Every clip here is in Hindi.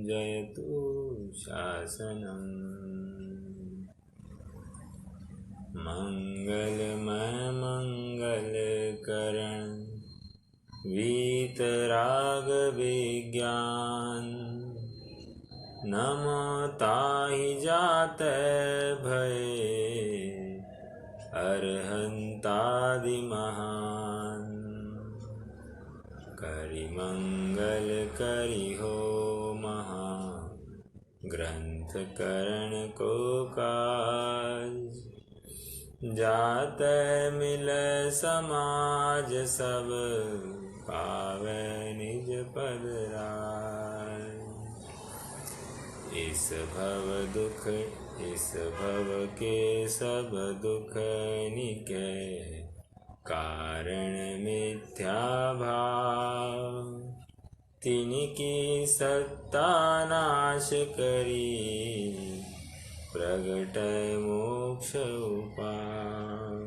जयतु शासनम् मंगलमय मंगलकरण वीतराग विज्ञान नमो ताहि जात भय अरहंतादि महान करि मंगल करि हो महा ग्रंथ करण को काज जात मिल समाज सब पावे निज पद राज इस भव के सब दुख निके कारण मिथ्या भाव तिनकी सत्ता नाश करी प्रगट मोक्ष उपाय।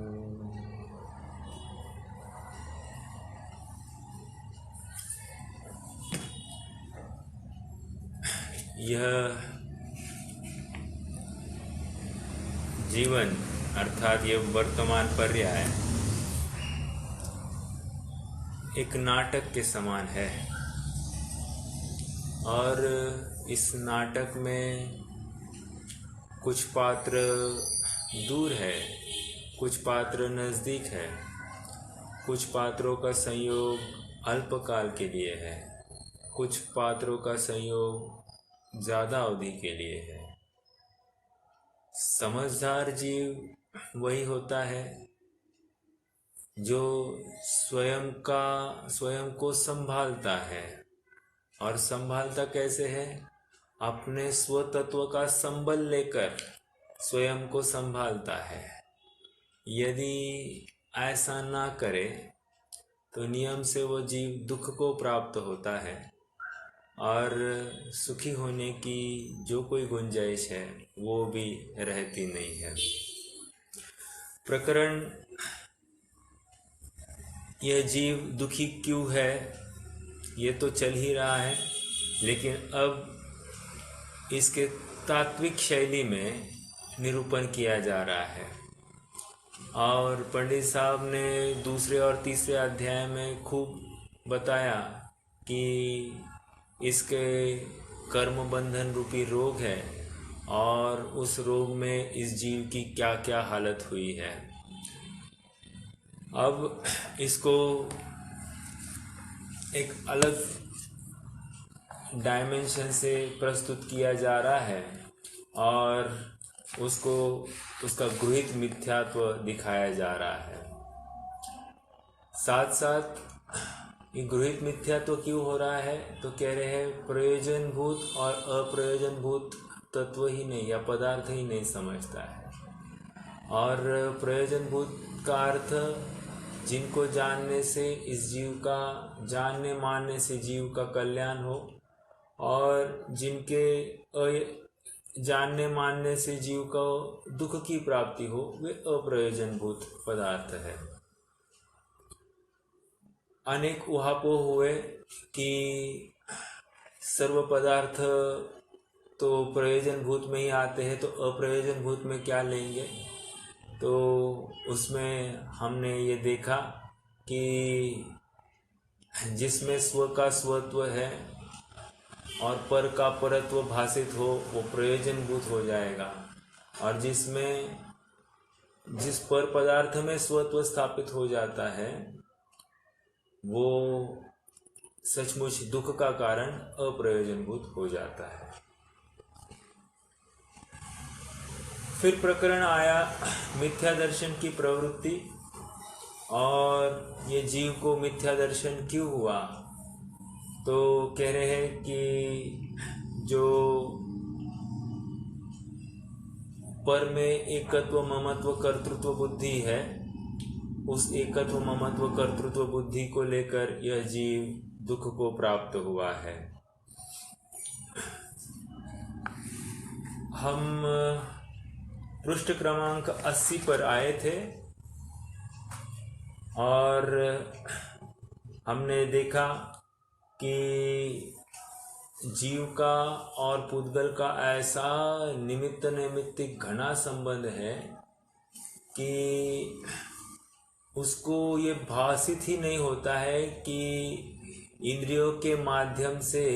यह जीवन अर्थात यह वर्तमान पर्याय एक नाटक के समान है और इस नाटक में कुछ पात्र दूर है, कुछ पात्र नज़दीक है, कुछ पात्रों का संयोग अल्पकाल के लिए है, कुछ पात्रों का संयोग ज़्यादा अवधि के लिए है। समझदार जीव वही होता है जो स्वयं को संभालता है। और संभालता कैसे है? अपने स्वतत्व का संबल लेकर स्वयं को संभालता है। यदि ऐसा ना करे तो नियम से वो जीव दुख को प्राप्त होता है और सुखी होने की जो कोई गुंजाइश है वो भी रहती नहीं है। प्रकरण यह जीव दुखी क्यों है ये तो चल ही रहा है, लेकिन अब इसके तात्विक शैली में निरूपण किया जा रहा है। और पंडित साहब ने दूसरे और तीसरे अध्याय में खूब बताया कि इसके कर्म बंधन रूपी रोग है और उस रोग में इस जीव की क्या क्या हालत हुई है। अब इसको एक अलग डायमेंशन से प्रस्तुत किया जा रहा है और उसको उसका गृहीत मिथ्यात्व दिखाया जा रहा है। साथ साथ ये गृहीत मिथ्यात्व क्यों हो रहा है तो कह रहे हैं प्रयोजनभूत और अप्रयोजनभूत तत्व ही नहीं या पदार्थ ही नहीं समझता है। और प्रयोजनभूत का अर्थ जिनको जानने से इस जीव का जानने मानने से जीव का कल्याण हो और जिनके जानने मानने से जीव को दुख की प्राप्ति हो वे अप्रयोजनभूत पदार्थ है। अनेक उहापोह हुए कि सर्व पदार्थ तो प्रयोजनभूत में ही आते हैं तो अप्रयोजनभूत में क्या लेंगे। तो उसमें हमने ये देखा कि जिसमें स्व का स्वत्व है और पर का परत्व भाषित हो वो प्रयोजनभूत हो जाएगा, और जिस पर पदार्थ में स्वत्व स्थापित हो जाता है वो सचमुच दुख का कारण अप्रयोजनभूत हो जाता है। फिर प्रकरण आया मिथ्या दर्शन की प्रवृत्ति और ये जीव को मिथ्या दर्शन क्यों हुआ। तो कह रहे हैं कि जो पर में एकत्व ममत्व कर्तृत्व बुद्धि है उस एकत्व ममत्व कर्तृत्व बुद्धि को लेकर यह जीव दुख को प्राप्त हुआ है। हम पृष्ठ क्रमांक 80 पर आए थे और हमने देखा कि जीव का और पुद्गल का ऐसा निमित्त नैमित्तिक घना संबंध है कि उसको ये भासित ही नहीं होता है कि इंद्रियों के माध्यम से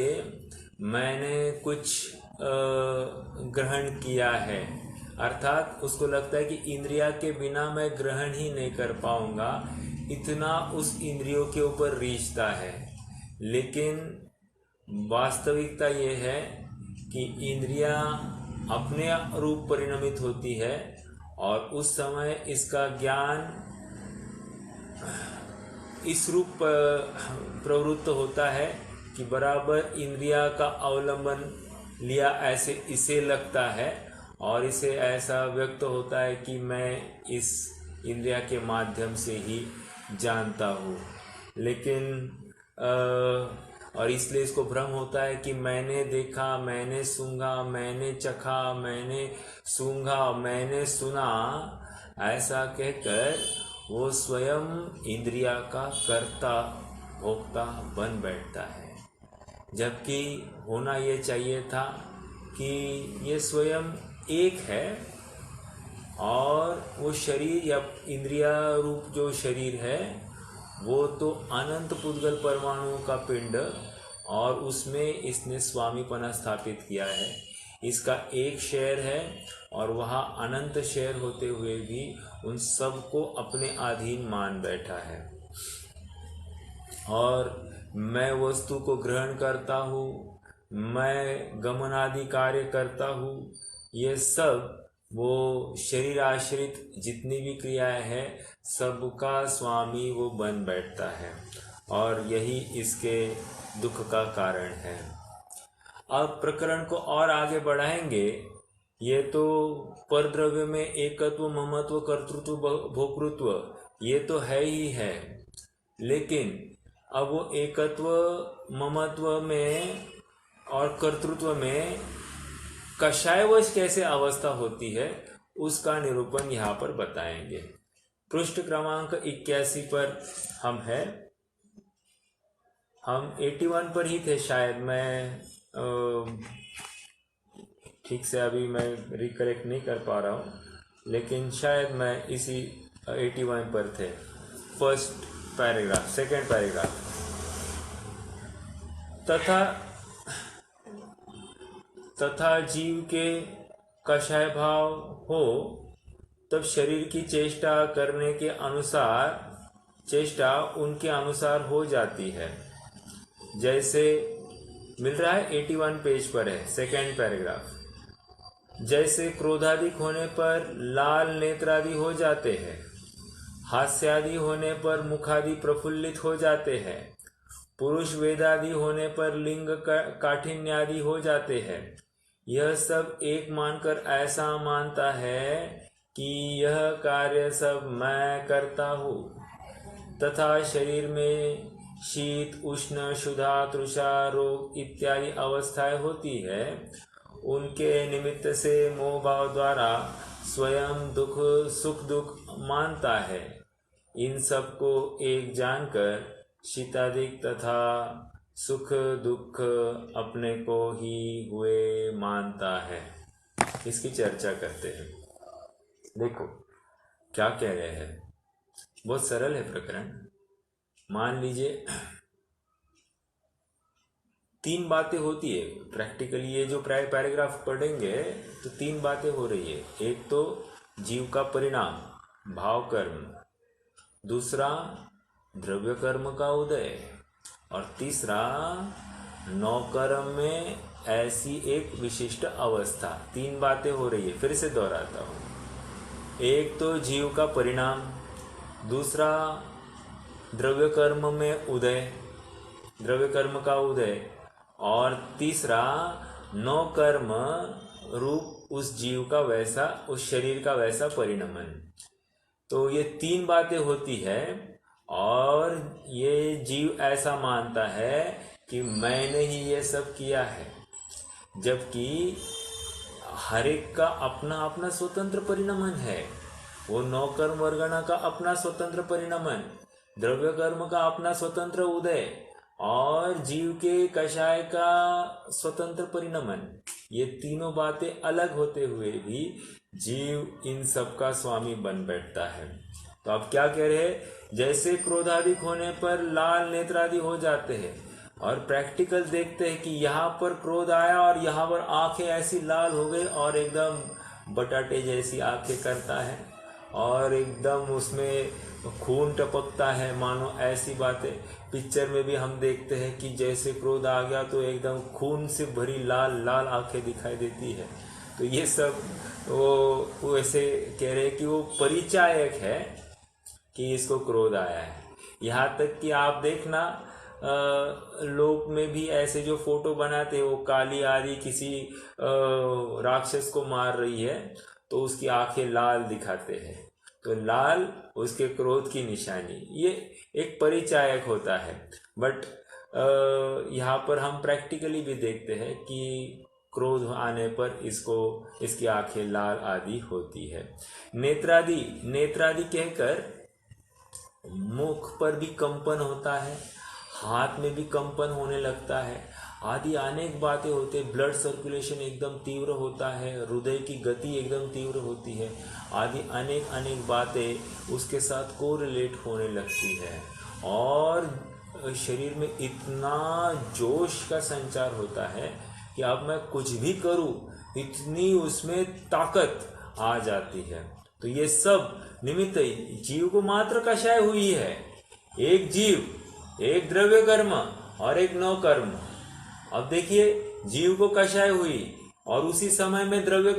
मैंने कुछ ग्रहण किया है। अर्थात उसको लगता है कि इंद्रिया के बिना मैं ग्रहण ही नहीं कर पाऊंगा, इतना उस इंद्रियों के ऊपर रीझता है। लेकिन वास्तविकता ये है कि इंद्रियां अपने रूप परिणमित होती है और उस समय इसका ज्ञान इस रूप प्रवृत्त होता है कि बराबर इंद्रिया का अवलंबन लिया ऐसे इसे लगता है और इसे ऐसा व्यक्त होता है कि मैं इस इंद्रिया के माध्यम से ही जानता हूँ। लेकिन और इसलिए इसको भ्रम होता है कि मैंने देखा, मैंने सूंघा, मैंने चखा, मैंने सूंघा, मैंने सुना, ऐसा कहकर वो स्वयं इंद्रिया का कर्ता भोक्ता बन बैठता है। जबकि होना ये चाहिए था कि ये स्वयं एक है और वो शरीर या इंद्रिया रूप जो शरीर है वो तो अनंत पुद्गल परमाणुओं का पिंड और उसमें इसने स्वामीपना स्थापित किया है। इसका एक शेर है और वहाँ अनंत शेर होते हुए भी उन सबको अपने अधीन मान बैठा है। और मैं वस्तु को ग्रहण करता हूँ, मैं गमनादि कार्य करता हूँ, ये सब वो शरीर आश्रित जितनी भी क्रियाएं हैं सबका स्वामी वो बन बैठता है और यही इसके दुख का कारण है। अब प्रकरण को और आगे बढ़ाएंगे। ये तो परद्रव्य में एकत्व, ममत्व, कर्तृत्व, भोक्तृत्व ये तो है ही है, लेकिन अब वो एकत्व, ममत्व में और कर्तृत्व में कषायवश कैसे अवस्था होती है उसका निरूपण यहाँ पर बताएंगे। पृष्ठ क्रमांक 81 पर हम हैं। हम 81 पर ही थे शायद, मैं ठीक से अभी मैं रिकलेक्ट नहीं कर पा रहा हूँ, लेकिन शायद मैं इसी 81 पर थे। First paragraph, second paragraph. तथा जीव के कषाय भाव हो तब शरीर की चेष्टा करने के अनुसार चेष्टा उनके अनुसार हो जाती है। जैसे मिल रहा है 81 पेज पर है, सेकेंड पैराग्राफ। जैसे क्रोधाधिक होने पर लाल नेत्रादि हो जाते हैं, हास्यादि होने पर मुखादि प्रफुल्लित हो जाते हैं, पुरुष वेदादि होने पर लिंग काठिन्यादि हो जाते हैं। यह सब एक मानकर ऐसा मानता है कि यह कार्य सब मैं करता हूँ। तथा शरीर में शीत, उष्ण, क्षुधा, तृषा, रोग इत्यादि अवस्थाएं होती है। उनके निमित्त से मोह भाव द्वारा स्वयं दुख, सुख दुख मानता है। इन सब को एक जानकर शीतादिक तथा सुख दुख अपने को ही हुए मानता है। इसकी चर्चा करते हैं। देखो क्या कह रहे हैं, बहुत सरल है प्रकरण। मान लीजिए 3 बातें होती है प्रैक्टिकली। ये जो पैराग्राफ पढ़ेंगे तो 3 बातें हो रही है। एक तो जीव का परिणाम भाव कर्म, दूसरा द्रव्य कर्म का उदय, और तीसरा नौकर्म में ऐसी एक विशिष्ट अवस्था। 3 बातें हो रही है, फिर से दोहराता हूँ। एक तो जीव का परिणाम, दूसरा द्रव्य कर्म में उदय, द्रव्य कर्म का उदय, और तीसरा नौकर्म रूप उस जीव का वैसा, उस शरीर का वैसा परिणमन। तो ये 3 बातें होती है और ये जीव ऐसा मानता है कि मैंने ही ये सब किया है, जबकि हर एक का अपना अपना स्वतंत्र परिणमन है। वो नौकर्म वर्गणा का अपना स्वतंत्र परिणमन, द्रव्य कर्म का अपना स्वतंत्र उदय और जीव के कषाय का स्वतंत्र परिणमन, ये तीनों बातें अलग होते हुए भी जीव इन सब का स्वामी बन बैठता है। तो आप क्या कह रहे हैं, जैसे क्रोधाधिक होने पर लाल नेत्रादि हो जाते हैं, और प्रैक्टिकल देखते हैं कि यहाँ पर क्रोध आया और यहाँ पर आंखें ऐसी लाल हो गई और एकदम बटाटे जैसी आंखें करता है और एकदम उसमें खून टपकता है, मानो ऐसी बातें पिक्चर में भी हम देखते हैं कि जैसे क्रोध आ गया तो एकदम खून से भरी लाल लाल आंखें दिखाई देती है। तो ये सब वो ऐसे कह रहे हैं कि वो परिचायक है कि इसको क्रोध आया है। यहाँ तक कि आप देखना लोक में भी ऐसे जो फोटो बनाते हैं, वो काली आदि किसी राक्षस को मार रही है तो उसकी आंखें लाल दिखाते हैं, तो लाल उसके क्रोध की निशानी, ये एक परिचायक होता है। बट यहाँ पर हम प्रैक्टिकली भी देखते हैं कि क्रोध आने पर इसकी आंखें लाल आदि होती है। नेत्रादि कहकर मुख पर भी कंपन होता है, हाथ में भी कंपन होने लगता है, आदि अनेक बातें होती है। ब्लड सर्कुलेशन एकदम तीव्र होता है, हृदय की गति एकदम तीव्र होती है, आदि अनेक बातें उसके साथ कोरिलेट होने लगती है और शरीर में इतना जोश का संचार होता है कि अब मैं कुछ भी करूं, इतनी उसमें ताकत आ जाती है। तो ये सब निमित्त जीव को मात्र कषाय हुई है। एक जीव, एक द्रव्य कर्म और एक नौ कर्म। अब देखिए, जीव को कषाय हुई और उसी समय में द्रव्य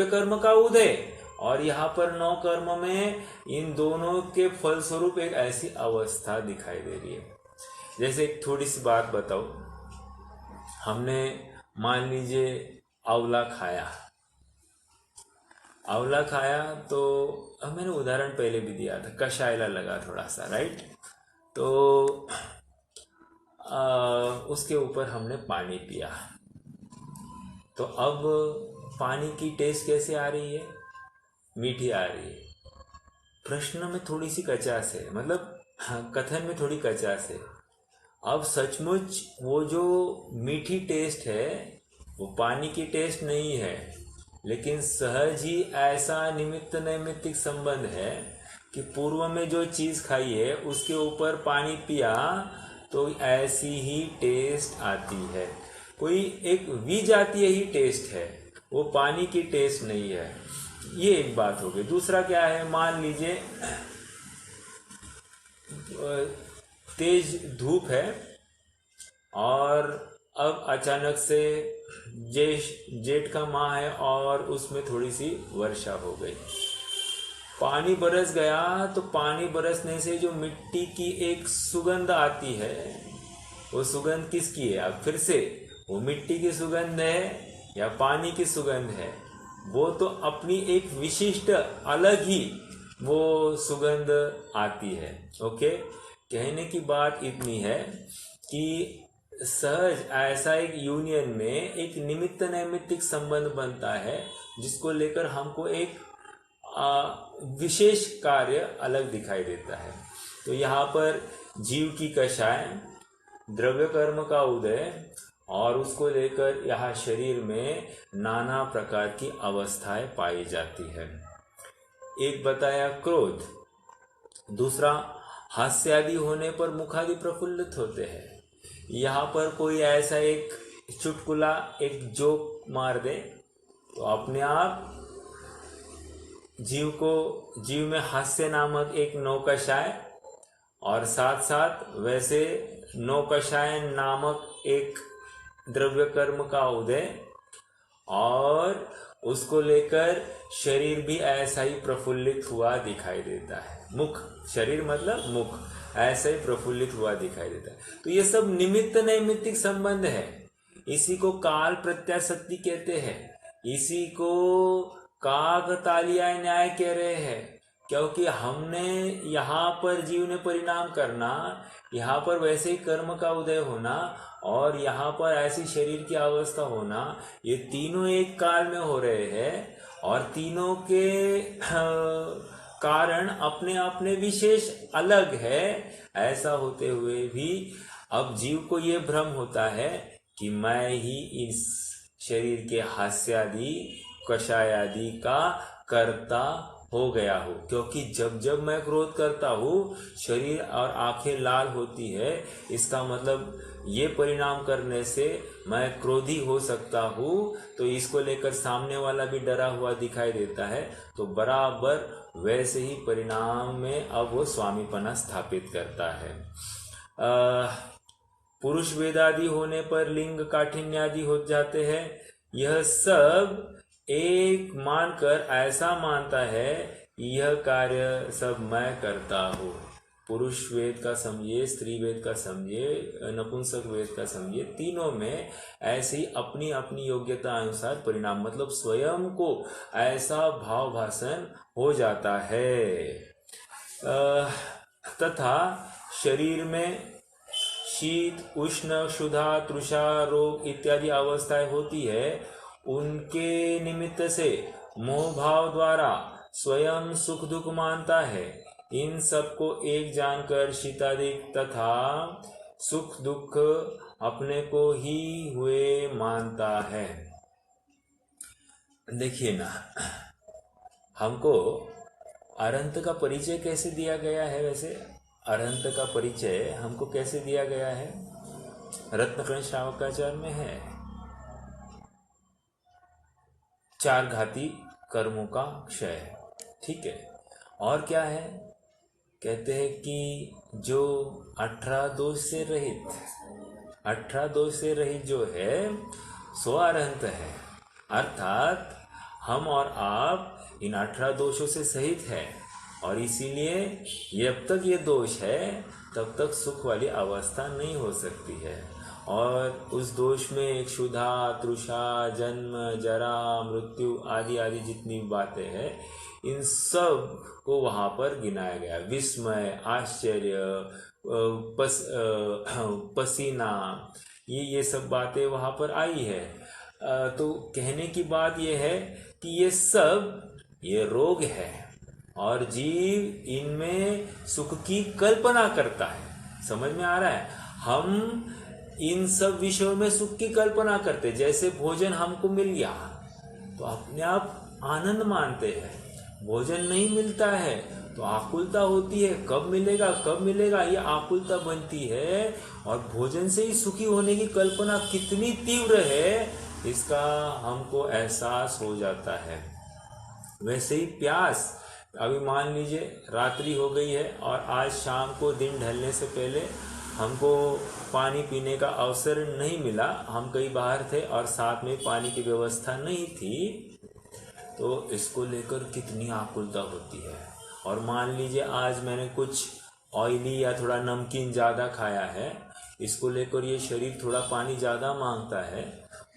कर्म का उदय, और यहाँ पर नौ कर्म में इन दोनों के फलस्वरूप एक ऐसी अवस्था दिखाई दे रही है। जैसे एक थोड़ी सी बात बताओ, हमने मान लीजिए आंवला खाया तो अब मैंने उदाहरण पहले भी दिया था, कषायला लगा थोड़ा सा, राइट। तो उसके ऊपर हमने पानी पिया, तो अब पानी की टेस्ट कैसे आ रही है, मीठी आ रही है। प्रश्न में थोड़ी सी कचास है, मतलब कथन में थोड़ी कचास है। अब सचमुच वो जो मीठी टेस्ट है वो पानी की टेस्ट नहीं है, लेकिन सहज ही ऐसा निमित्त नैमित्तिक संबंध है कि पूर्व में जो चीज खाई है उसके ऊपर पानी पिया तो ऐसी ही टेस्ट आती है। कोई एक विजातीय ही टेस्ट है, वो पानी की टेस्ट नहीं है। ये एक बात हो गई। दूसरा क्या है, मान लीजिए तेज धूप है और अब अचानक से जेठ का माह है और उसमें थोड़ी सी वर्षा हो गई, पानी बरस गया, तो पानी बरसने से जो मिट्टी की एक सुगंध आती है, वो सुगंध किसकी है? अब फिर से वो मिट्टी की सुगंध है या पानी की सुगंध है? वो तो अपनी एक विशिष्ट अलग ही वो सुगंध आती है। ओके, कहने की बात इतनी है कि सहज ऐसा एक यूनियन में एक निमित्त नैमित्तिक संबंध बनता है, जिसको लेकर हमको एक विशेष कार्य अलग दिखाई देता है। तो यहाँ पर जीव की कषाय, द्रव्य कर्म का उदय, और उसको लेकर यहाँ शरीर में नाना प्रकार की अवस्थाएं पाई जाती है। एक बताया क्रोध, दूसरा हास्यादि होने पर मुखादि प्रफुल्लित होते हैं। यहाँ पर कोई ऐसा एक चुटकुला, एक जोक मार दे तो अपने आप जीव में हास्य नामक एक नौकषाय और साथ साथ वैसे नौकषाय नामक एक द्रव्य कर्म का उदय, और उसको लेकर शरीर भी ऐसा ही प्रफुल्लित हुआ दिखाई देता है। मुख, शरीर मतलब मुख, ऐसा ही प्रफुल्लित हुआ दिखाई देता है। तो ये सब निमित्त नैमित्तिक संबंध है। इसी को काल प्रत्याशक्ति कहते हैं, इसी को काकतालीय न्याय कह रहे हैं, क्योंकि हमने यहाँ पर जीव ने परिणाम करना, यहाँ पर वैसे ही कर्म का उदय होना और यहाँ पर ऐसी शरीर की अवस्था होना, ये तीनों एक काल में हो रहे हैं और तीनों के कारण अपने अपने विशेष अलग है। ऐसा होते हुए भी अब जीव को ये भ्रम होता है कि मैं ही इस शरीर के हास्यादि कषायादि का कर्ता हो गया हूँ, क्योंकि जब जब मैं क्रोध करता हूँ शरीर और आंखें लाल होती है, इसका मतलब ये परिणाम करने से मैं क्रोधी हो सकता हूँ। तो इसको लेकर सामने वाला भी डरा हुआ दिखाई देता है, तो बराबर वैसे ही परिणाम में अब वो स्वामीपना स्थापित करता है। पुरुष वेदादि होने पर लिंग काठिन्य आदि हो जाते हैं। यह सब एक मानकर ऐसा मानता है यह कार्य सब मैं करता हूँ। पुरुष वेद का समझिए, स्त्री वेद का समझिए, नपुंसक वेद का समझिए, तीनों में ऐसे ही अपनी अपनी योग्यता अनुसार परिणाम मतलब स्वयं को ऐसा भाव भाषण हो जाता है। तथा शरीर में शीत उष्ण क्षुधा तृषा रोग इत्यादि अवस्थाएं होती है, उनके निमित्त से मोह भाव द्वारा स्वयं सुख दुख मानता है। इन सबको एक जानकर शीतादिक तथा सुख दुख अपने को ही हुए मानता है। देखिए ना, हमको अरंत का परिचय कैसे दिया गया है? वैसे अरंत का परिचय हमको कैसे दिया गया है? रत्नकर्ण श्रावकाचार्य में है, 4 घाती कर्मों का क्षय, ठीक है। और क्या है? कहते हैं कि जो 18 दोष से रहित, 18 दोष से रहित जो है सो अरहंत है। अर्थात हम और आप इन 18 दोषों से सहित है, और इसीलिए जब तक ये दोष है तब तक सुख वाली अवस्था नहीं हो सकती है। और उस दोष में क्षुधा तृषा जन्म जरा मृत्यु आदि आदि जितनी बातें हैं, इन सब को वहाँ पर गिनाया गया। विस्मय आश्चर्य पसीना ये सब बातें वहाँ पर आई है। तो कहने की बात ये है कि ये सब ये रोग है और जीव इनमें सुख की कल्पना करता है। समझ में आ रहा है? हम इन सब विषयों में सुख की कल्पना करते, जैसे भोजन हमको मिल गया तो अपने आप आनंद मानते हैं, भोजन नहीं मिलता है तो आकुलता होती है, कब मिलेगा कब मिलेगा, ये आकुलता बनती है। और भोजन से ही सुखी होने की कल्पना कितनी तीव्र है इसका हमको एहसास हो जाता है। वैसे ही प्यास, अभी मान लीजिए रात्रि हो गई है और आज शाम को दिन ढलने से पहले हमको पानी पीने का अवसर नहीं मिला, हम कहीं बाहर थे और साथ में पानी की व्यवस्था नहीं थी, तो इसको लेकर कितनी आकुलता होती है। और मान लीजिए आज मैंने कुछ ऑयली या थोड़ा नमकीन ज़्यादा खाया है, इसको लेकर ये शरीर थोड़ा पानी ज़्यादा मांगता है,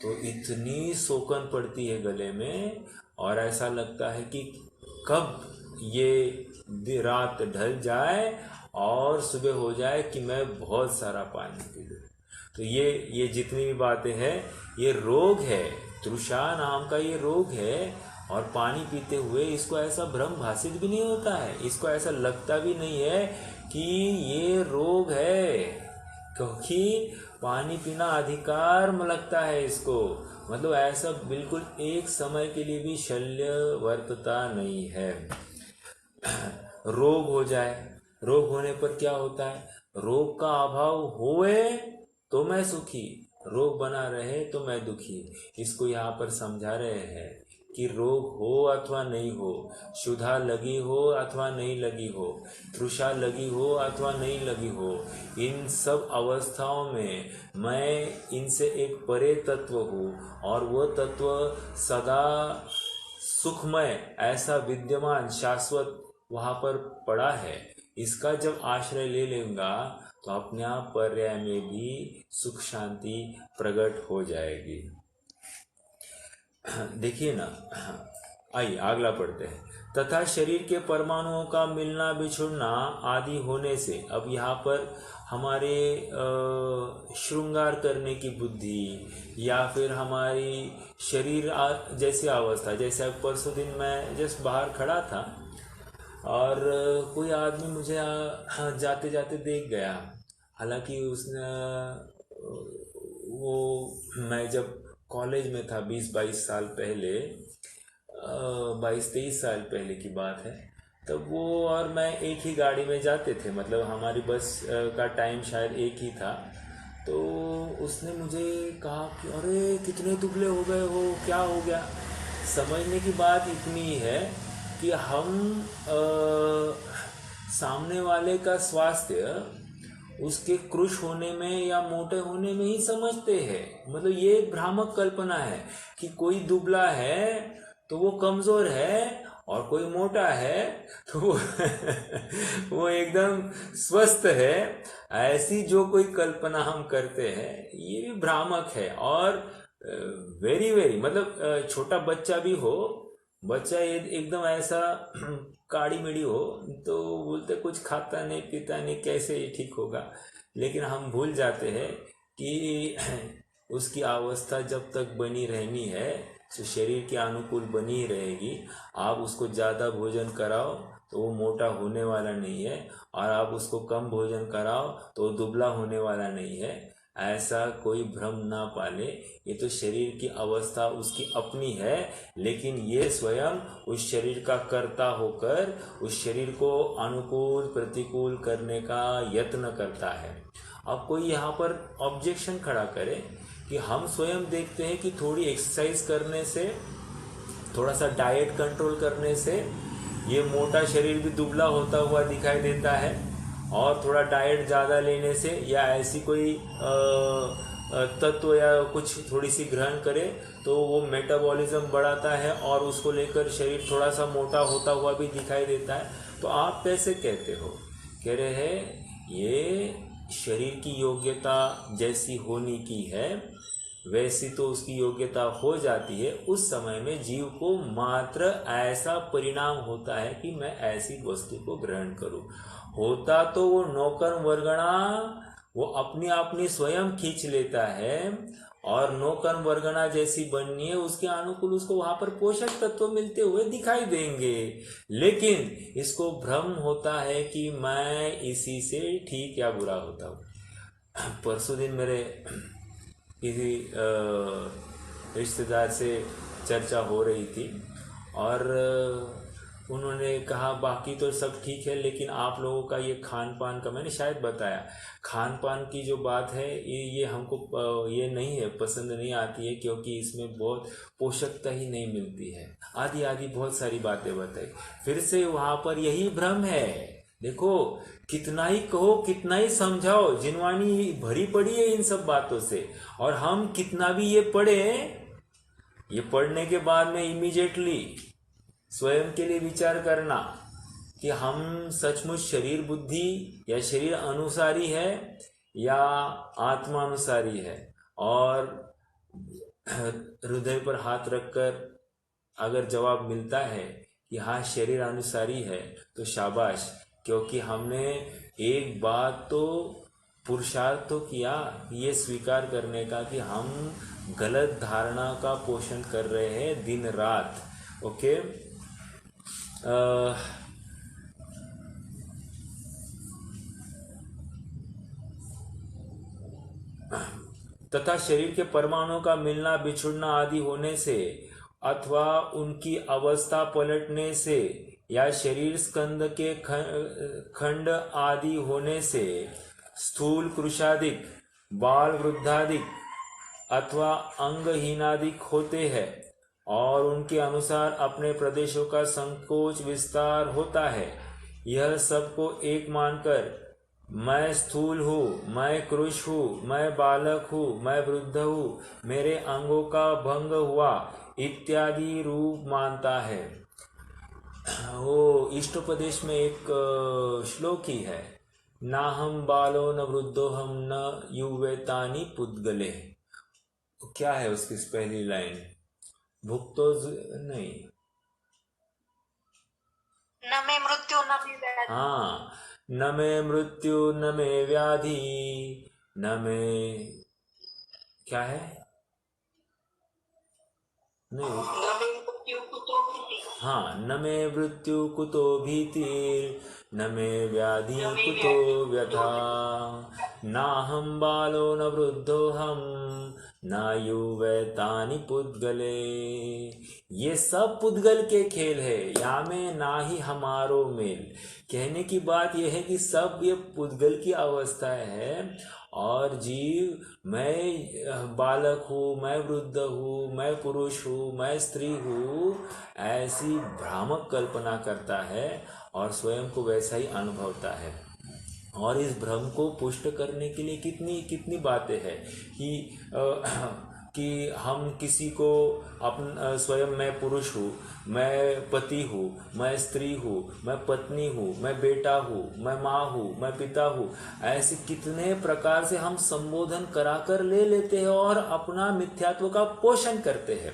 तो इतनी सोकन पड़ती है गले में और ऐसा लगता है कि कब ये रात ढल जाए और सुबह हो जाए कि मैं बहुत सारा पानी पी लूँ। तो ये जितनी भी बातें हैं ये रोग है, तृषा नाम का ये रोग है। और पानी पीते हुए इसको ऐसा भ्रम भासित भी नहीं होता है, इसको ऐसा लगता भी नहीं है कि ये रोग है, क्योंकि पानी पीना अधिकार में लगता है इसको। मतलब ऐसा बिल्कुल एक समय के लिए भी शल्य वर्तता नहीं है। रोग हो जाए, रोग होने पर क्या होता है? रोग का अभाव होए तो मैं सुखी, रोग बना रहे तो मैं दुखी। इसको यहाँ पर समझा रहे हैं कि रोग हो अथवा नहीं हो, क्षुधा लगी हो अथवा नहीं लगी हो, तृषा लगी हो अथवा नहीं लगी हो, इन सब अवस्थाओं में मैं इनसे एक परे तत्व हूँ और वो तत्व सदा सुखमय ऐसा विद्यमान शाश्वत वहाँ पर पड़ा है। इसका जब आश्रय ले लूँगा तो अपने आप पर्याय में भी सुख शांति प्रकट हो जाएगी। देखिए ना, आइए अगला पढ़ते हैं। तथा शरीर के परमाणुओं का मिलना बिछुड़ना आदि होने से, अब यहाँ पर हमारे श्रृंगार करने की बुद्धि या फिर हमारी शरीर जैसी अवस्था, जैसे अब परसों दिन मैं जस्ट बाहर खड़ा था और कोई आदमी मुझे जाते जाते देख गया। हालांकि उसने वो, मैं जब कॉलेज में था 20-22 साल पहले, 22-23 साल पहले की बात है, तब वो और मैं एक ही गाड़ी में जाते थे, मतलब हमारी बस का टाइम शायद एक ही था। तो उसने मुझे कहा कि अरे कितने दुबले हो गए हो, क्या हो गया। समझने की बात इतनी है कि हम सामने वाले का स्वास्थ्य उसके कृश होने में या मोटे होने में ही समझते हैं। मतलब ये एक भ्रामक कल्पना है कि कोई दुबला है तो वो कमजोर है, और कोई मोटा है तो वो वो एकदम स्वस्थ है। ऐसी जो कोई कल्पना हम करते हैं ये भी भ्रामक है। और वेरी वेरी, मतलब छोटा बच्चा भी हो, बच्चा एकदम ऐसा काड़ी मिड़ी हो तो बोलते कुछ खाता नहीं पीता नहीं, कैसे ये ठीक होगा। लेकिन हम भूल जाते हैं कि उसकी अवस्था जब तक बनी रहनी है तो शरीर के अनुकूल बनी ही रहेगी। आप उसको ज़्यादा भोजन कराओ तो वो मोटा होने वाला नहीं है, और आप उसको कम भोजन कराओ तो वो दुबला होने वाला नहीं है। ऐसा कोई भ्रम ना पाले। ये तो शरीर की अवस्था उसकी अपनी है, लेकिन ये स्वयं उस शरीर का कर्ता होकर उस शरीर को अनुकूल प्रतिकूल करने का यत्न करता है। अब कोई यहाँ पर ऑब्जेक्शन खड़ा करे कि हम स्वयं देखते हैं कि थोड़ी एक्सरसाइज करने से, थोड़ा सा डाइट कंट्रोल करने से ये मोटा शरीर भी दुबला होता हुआ दिखाई देता है, और थोड़ा डाइट ज़्यादा लेने से या ऐसी कोई तत्व या कुछ थोड़ी सी ग्रहण करे तो वो मेटाबॉलिज्म बढ़ाता है और उसको लेकर शरीर थोड़ा सा मोटा होता हुआ भी दिखाई देता है। तो आप कैसे कहते हो? कह रहे हैं ये शरीर की योग्यता जैसी होने की है वैसी तो उसकी योग्यता हो जाती है। उस समय में जीव को मात्र ऐसा परिणाम होता है कि मैं ऐसी वस्तु को ग्रहण करूं। होता तो वो नौकर वर्गणा वो अपनी अपनी स्वयं खींच लेता है, और नौकर वर्गणा जैसी बननी है उसके अनुकूल उसको वहां पर पोषक तत्व मिलते हुए दिखाई देंगे। लेकिन इसको भ्रम होता है कि मैं इसी से ठीक या बुरा होता हूँ। परसों दिन मेरे किसी रिश्तेदार से चर्चा हो रही थी, और उन्होंने कहा बाकी तो सब ठीक है, लेकिन आप लोगों का ये खान पान का, मैंने शायद बताया, खान पान की जो बात है ये हमको ये नहीं है, पसंद नहीं आती है, क्योंकि इसमें बहुत पोषकता ही नहीं मिलती है, आदि आदि बहुत सारी बातें बताई। फिर से वहाँ पर यही भ्रम है। देखो, कितना ही कहो कितना ही समझाओ, जिनवानी भरी पड़ी है इन सब बातों से। और हम कितना भी ये पढ़े, ये पढ़ने के बाद में इमीडिएटली स्वयं के लिए विचार करना कि हम सचमुच शरीर बुद्धि या शरीर अनुसारी है या आत्मानुसारी है। और हृदय पर हाथ रखकर अगर जवाब मिलता है कि हाँ शरीर अनुसारी है तो शाबाश, क्योंकि हमने एक बात तो पुरुषार्थ तो किया ये स्वीकार करने का कि हम गलत धारणा का पोषण कर रहे हैं दिन रात। ओके। तथा शरीर के परमाणुओं का मिलना बिछुड़ना आदि होने से अथवा उनकी अवस्था पलटने से या शरीर स्कंद के खंड आदि होने से स्थूल कृशादिक बाल वृद्धादिक अथवा अंगहीनादिक होते हैं, और उनके अनुसार अपने प्रदेशों का संकोच विस्तार होता है। यह सबको एक मानकर मैं स्थूल हूँ, मैं कृश हूँ, मैं बालक हूँ, मैं वृद्ध हूँ, मेरे अंगों का भंग हुआ इत्यादि रूप मानता है। वो इष्टोपदेश में एक श्लोक ही है, ना हम बालो न वृद्धो हम न युवेतानी पुद्गले। क्या है उसकी पहली लाइन? भुक्तो नहीं, न में मृत्यु न में व्याधि। हाँ, न में मृत्यु न में व्याधि न में, क्या है? नहीं, न में मृत्यु कुतो भीति। हाँ, न मे मृत्यु कुतो भीतिर् न मे व्याधि कुतो व्यथा नाहं बालो न वृद्धोऽहं नायुवैतानि पुद्गले। ये सब पुद्गल के खेल है, या में ना ही हमारो मेल। कहने की बात यह है कि सब ये पुद्गल की अवस्था है, और जीव मैं बालक हूँ, मैं वृद्ध हूँ, मैं पुरुष हूँ, मैं स्त्री हूँ, ऐसी भ्रामक कल्पना करता है और स्वयं को वैसा ही अनुभवता है। और इस भ्रम को पुष्ट करने के लिए कितनी कितनी बातें हैं कि हम किसी को स्वयं मैं पुरुष हूँ, मैं पति हूँ, मैं स्त्री हूँ, मैं पत्नी हूँ, मैं बेटा हूँ, मैं माँ हूँ, मैं पिता हूँ, ऐसे कितने प्रकार से हम संबोधन कराकर ले लेते हैं और अपना मिथ्यात्व का पोषण करते हैं।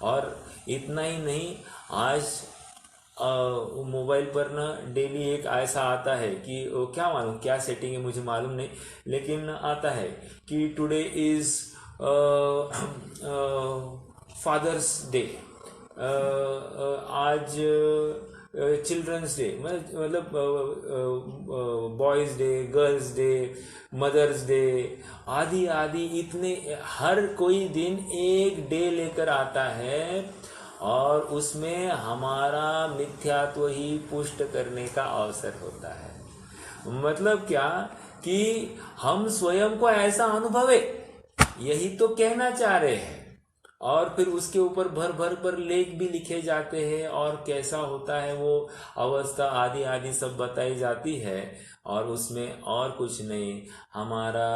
और इतना ही नहीं, आज मोबाइल पर ना डेली एक ऐसा आता है कि क्या मालूम क्या सेटिंग है, मुझे मालूम नहीं, लेकिन आता है कि टुडे इज फादर्स डे, आज चिल्ड्रंस डे, मतलब Boys Day, Girls Day, Mother's Day, आदि आदि, इतने हर कोई दिन एक डे लेकर आता है और उसमें हमारा मिथ्यात्व ही पुष्ट करने का अवसर होता है। मतलब क्या कि हम स्वयं को ऐसा अनुभवे, यही तो कहना चाह रहे हैं। और फिर उसके ऊपर भर भर पर लेख भी लिखे जाते हैं और कैसा होता है वो अवस्था आदि आदि सब बताई जाती है। और उसमें और कुछ नहीं, हमारा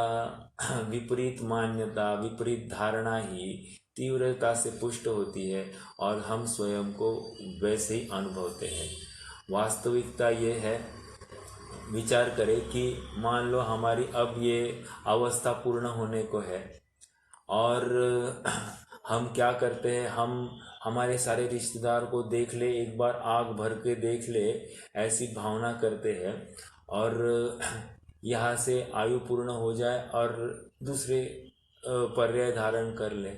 विपरीत मान्यता, विपरीत धारणा ही तीव्रता से पुष्ट होती है और हम स्वयं को वैसे ही अनुभवते हैं। वास्तविकता ये है, विचार करें कि मान लो हमारी अब ये अवस्था पूर्ण होने को है, और हम क्या करते हैं, हम हमारे सारे रिश्तेदार को देख ले, एक बार आग भर के देख ले, ऐसी भावना करते हैं। और यहाँ से आयु पूर्ण हो जाए और दूसरे पर्याय धारण कर ले,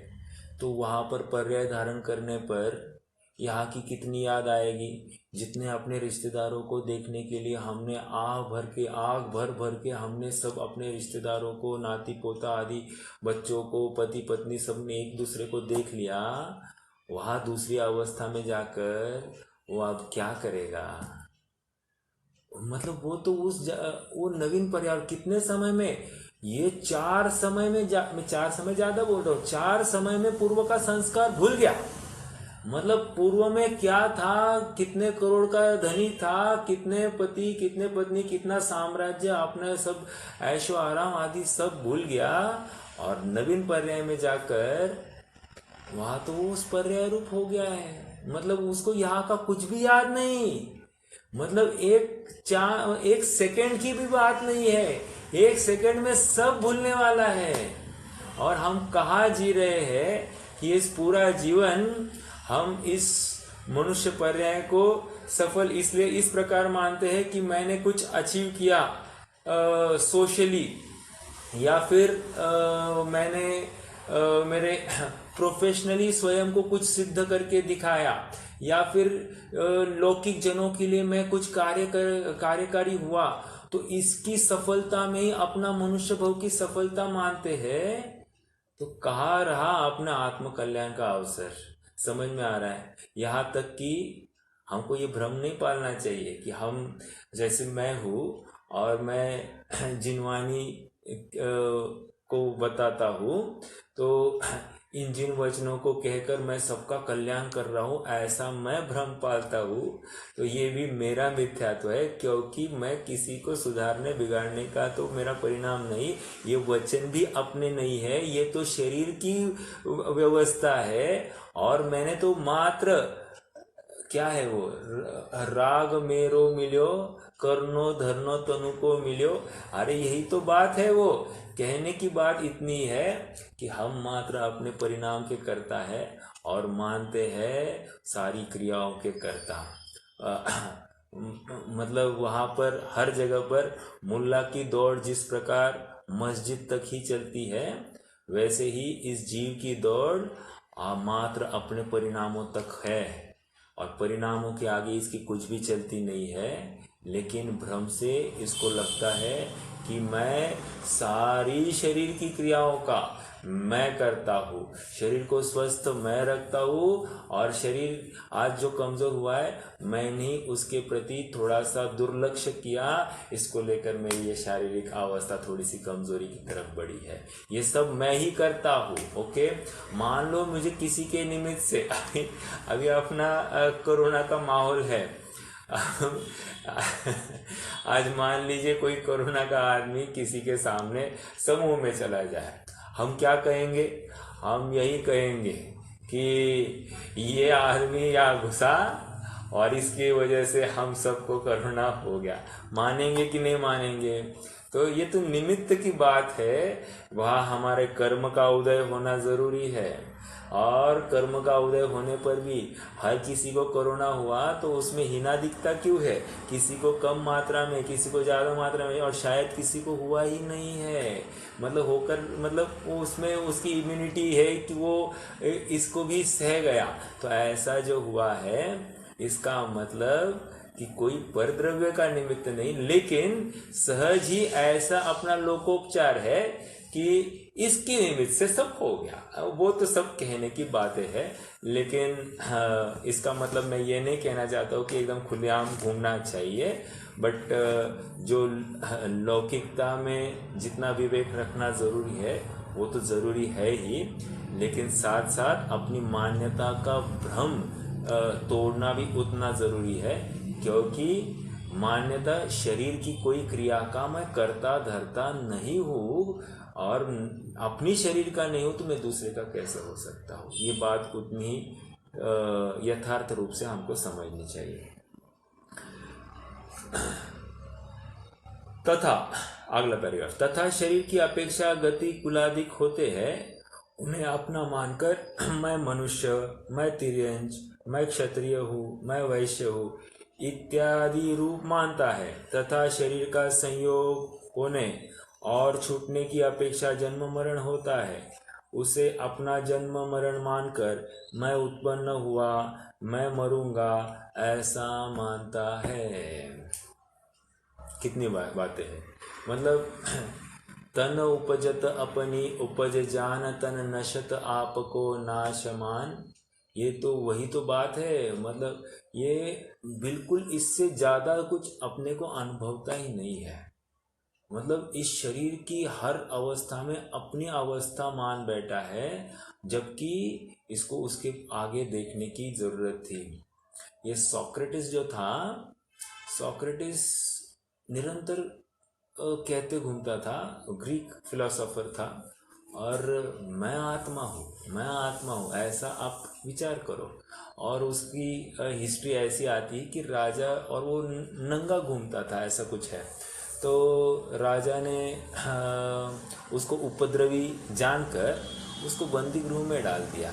तो वहाँ पर पर्याय धारण करने पर यहाँ की कितनी याद आएगी। जितने अपने रिश्तेदारों को देखने के लिए हमने आग भर भर के हमने सब अपने रिश्तेदारों को, नाती पोता आदि बच्चों को, पति पत्नी, सब ने एक दूसरे को देख लिया, वहाँ दूसरी अवस्था में जाकर वो अब क्या करेगा। मतलब वो तो वो नवीन पर्यावरण कितने समय में, ये 4 समय में मैं 4 समय ज्यादा बोल रहा हूँ, 4 समय में पूर्व का संस्कार भूल गया। मतलब पूर्व में क्या था, कितने करोड़ का धनी था, कितने पति, कितने पत्नी, कितना साम्राज्य, अपने सब ऐशो आराम आदि सब भूल गया। और नवीन पर्याय में जाकर वहां तो वो उस पर्याय रूप हो गया है। मतलब उसको यहाँ का कुछ भी याद नहीं। मतलब एक सेकंड की भी बात नहीं है, एक सेकंड में सब भूलने वाला है। और हम कहाँ जी रहे हैं कि इस पूरा जीवन हम इस मनुष्य पर्याय को सफल इसलिए इस प्रकार मानते हैं कि मैंने कुछ अचीव किया सोशली, या फिर मैंने मेरे प्रोफेशनली स्वयं को कुछ सिद्ध करके दिखाया, या फिर लौकिक जनों के लिए मैं कुछ कार्यकारी हुआ, तो इसकी सफलता में ही अपना मनुष्य भव की सफलता मानते हैं। तो कहाँ रहा अपना आत्म कल्याण का अवसर। समझ में आ रहा है। यहाँ तक कि हमको ये भ्रम नहीं पालना चाहिए कि हम, जैसे मैं हूँ और मैं जिनवानी को बताता हूँ, तो इन जिन वचनों को कहकर मैं सबका कल्याण कर रहा हूँ, ऐसा मैं भ्रम पालता हूँ, तो ये भी मेरा मिथ्यात्व है, क्योंकि मैं किसी को सुधारने बिगाड़ने का तो मेरा परिणाम नहीं। ये वचन भी अपने नहीं है, ये तो शरीर की व्यवस्था है। और मैंने तो मात्र क्या है वो, राग मेरो मिलो, कर्णो धरनो तनु को मिलो। अरे यही तो बात है। वो कहने की बात इतनी है कि हम मात्र अपने परिणाम के कर्ता है और मानते हैं सारी क्रियाओं के कर्ता। मतलब वहाँ पर हर जगह पर मुल्ला की दौड़ जिस प्रकार मस्जिद तक ही चलती है, वैसे ही इस जीव की दौड़ मात्र अपने परिणामों तक है। और परिणामों के आगे इसकी कुछ भी चलती नहीं है, लेकिन भ्रम से इसको लगता है कि मैं सारी शरीर की क्रियाओं का मैं करता हूँ, शरीर को स्वस्थ मैं रखता हूँ, और शरीर आज जो कमज़ोर हुआ है मैंने उसके प्रति थोड़ा सा दुर्लक्ष्य किया, इसको लेकर मेरी ये शारीरिक अवस्था थोड़ी सी कमज़ोरी की तरफ बढ़ी है, ये सब मैं ही करता हूँ। ओके, मान लो मुझे किसी के निमित्त से अभी अपना कोरोना का माहौल है, आज मान लीजिए कोई कोरोना का आदमी किसी के सामने समूह में चला जाए, हम क्या कहेंगे? हम यही कहेंगे कि ये आदमी यहाँ घुसा और इसकी वजह से हम सबको कोरोना हो गया। मानेंगे कि नहीं मानेंगे? तो ये तो निमित्त की बात है, वहाँ हमारे कर्म का उदय होना ज़रूरी है, और कर्म का उदय होने पर भी हर किसी को कोरोना हुआ तो उसमें हीना दिखता क्यों है? किसी को कम मात्रा में, किसी को ज़्यादा मात्रा में, और शायद किसी को हुआ ही नहीं है, मतलब होकर, मतलब वो उसमें उसकी इम्यूनिटी है कि वो इसको भी सह गया। तो ऐसा जो हुआ है इसका मतलब कि कोई परद्रव्य का निमित्त नहीं, लेकिन सहज ही ऐसा अपना लोकोपचार है कि इसके निमित्त से सब हो गया। वो तो सब कहने की बातें है, लेकिन इसका मतलब मैं ये नहीं कहना चाहता हूँ कि एकदम खुलेआम घूमना चाहिए, बट जो लौकिकता में जितना विवेक रखना ज़रूरी है वो तो ज़रूरी है ही, लेकिन साथ साथ अपनी मान्यता का भ्रम तोड़ना भी उतना ज़रूरी है, क्योंकि मान्यता शरीर की कोई क्रिया का मैं करता धरता नहीं हूँ, और अपनी शरीर का नहीं हूँ तो मैं दूसरे का कैसे हो सकता हूँ। ये बात उतनी ही यथार्थ रूप से हमको समझनी चाहिए। तथा अगला पैराग्राफ, तथा शरीर की अपेक्षा गति कुलादिक होते हैं, उन्हें अपना मानकर मैं मनुष्य, मैं तिर्यंच, मैं क्षत्रिय हूँ, मैं वैश्य हूँ इत्यादि रूप मानता है, तथा शरीर का संयोग होने और छूटने की अपेक्षा जन्म मरण होता है, उसे अपना जन्म मरण मानकर मैं उत्पन्न हुआ, मैं मरूंगा ऐसा मानता है। कितनी बातें हैं, मतलब तन उपजत अपनी उपज जान, तन नशत आपको नाशमान, ये तो वही तो बात है। मतलब ये बिल्कुल इससे ज़्यादा कुछ अपने को अनुभवता ही नहीं है। मतलब इस शरीर की हर अवस्था में अपनी अवस्था मान बैठा है, जबकि इसको उसके आगे देखने की ज़रूरत थी। ये सोक्रेटिस जो था, सोक्रेटिस निरंतर कहते घूमता था, ग्रीक फिलोसोफर था, और मैं आत्मा हूँ, मैं आत्मा हूँ, ऐसा आप विचार करो। और उसकी हिस्ट्री ऐसी आती है कि राजा, और वो नंगा घूमता था, ऐसा कुछ है। तो राजा ने उसको उपद्रवी जानकर उसको बंदी गृह में डाल दिया,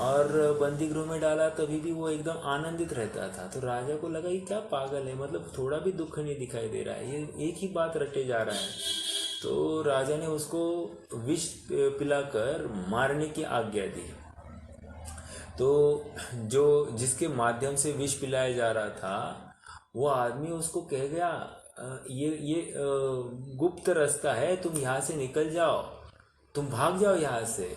और बंदी गृह में डाला तभी भी वो एकदम आनंदित रहता था। तो राजा को लगा ये क्या पागल है, मतलब थोड़ा भी दुख नहीं दिखाई दे रहा है, ये एक ही बात रटे जा रहा है। तो राजा ने उसको विष पिलाकर मारने की आज्ञा दी। तो जो जिसके माध्यम से विष पिलाया जा रहा था वो आदमी उसको कह गया, ये गुप्त रास्ता है, तुम यहाँ से निकल जाओ, तुम भाग जाओ यहाँ से।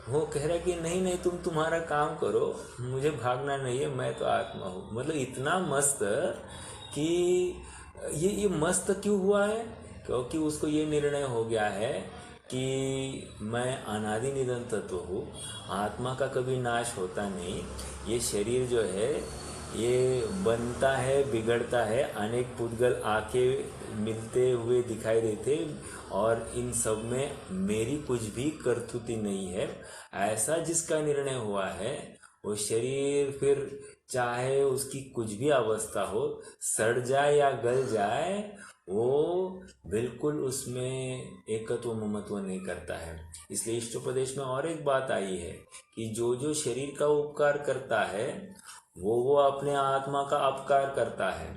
वो कह रहा है कि नहीं नहीं, तुम तुम्हारा काम करो, मुझे भागना नहीं है, मैं तो आत्मा हूँ। मतलब इतना मस्त कि ये मस्त क्यों हुआ है, क्योंकि उसको ये निर्णय हो गया है कि मैं अनादि निधन तत्व हूँ, आत्मा का कभी नाश होता नहीं। ये शरीर जो है ये बनता है, बिगड़ता है, अनेक पुद्गल आके मिलते हुए दिखाई देते, और इन सब में मेरी कुछ भी कर्तुति नहीं है। ऐसा जिसका निर्णय हुआ है वो शरीर फिर चाहे उसकी कुछ भी अवस्था हो, सड़ जाए या गल जाए, वो बिल्कुल उसमें एकत्व ममत्व नहीं करता है। इसलिए इष्टोपदेश में और एक बात आई है कि जो जो शरीर का उपकार करता है वो अपने आत्मा का अपकार करता है,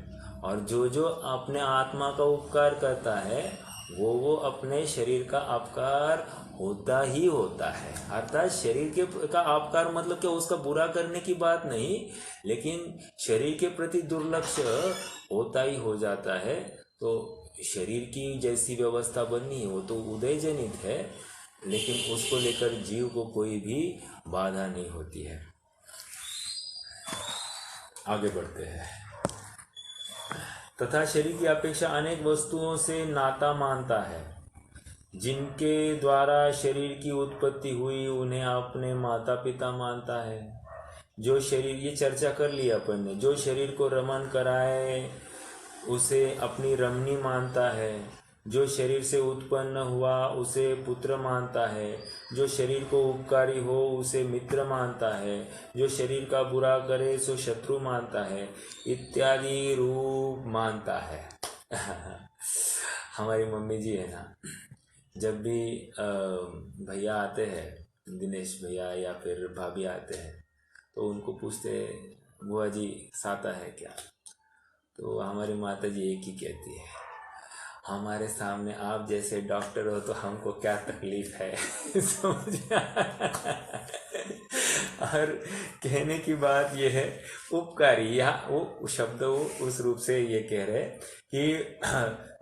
और जो जो अपने आत्मा का उपकार करता है वो अपने शरीर का अपकार होता ही होता है। अर्थात शरीर के का आकार मतलब क्या, उसका बुरा करने की बात नहीं, लेकिन शरीर के प्रति दुर्लक्ष्य होता ही हो जाता है। तो शरीर की जैसी व्यवस्था बननी है वो तो उदय जनित है, लेकिन उसको लेकर जीव को कोई भी बाधा नहीं होती है। आगे बढ़ते हैं। तथा शरीर की अपेक्षा अनेक वस्तुओं से नाता मानता है। जिनके द्वारा शरीर की उत्पत्ति हुई उन्हें अपने माता पिता मानता है। जो शरीर, ये चर्चा कर लिया अपन ने, जो शरीर को रमन कराए उसे अपनी रमणी मानता है। जो शरीर से उत्पन्न हुआ उसे पुत्र मानता है। जो शरीर को उपकारी हो उसे मित्र मानता है। जो शरीर का बुरा करे सो शत्रु मानता है, इत्यादि रूप मानता है। हमारी मम्मी जी है ना, जब भी भैया आते हैं, दिनेश भैया या फिर भाभी आते हैं, तो उनको पूछते बुआ जी साता है क्या, तो हमारी माता जी एक ही कहती है, हमारे सामने आप जैसे डॉक्टर हो तो हमको क्या तकलीफ है। समझ और कहने की बात यह है, उपकारी, यहाँ वो शब्द वो उस रूप से ये कह रहे कि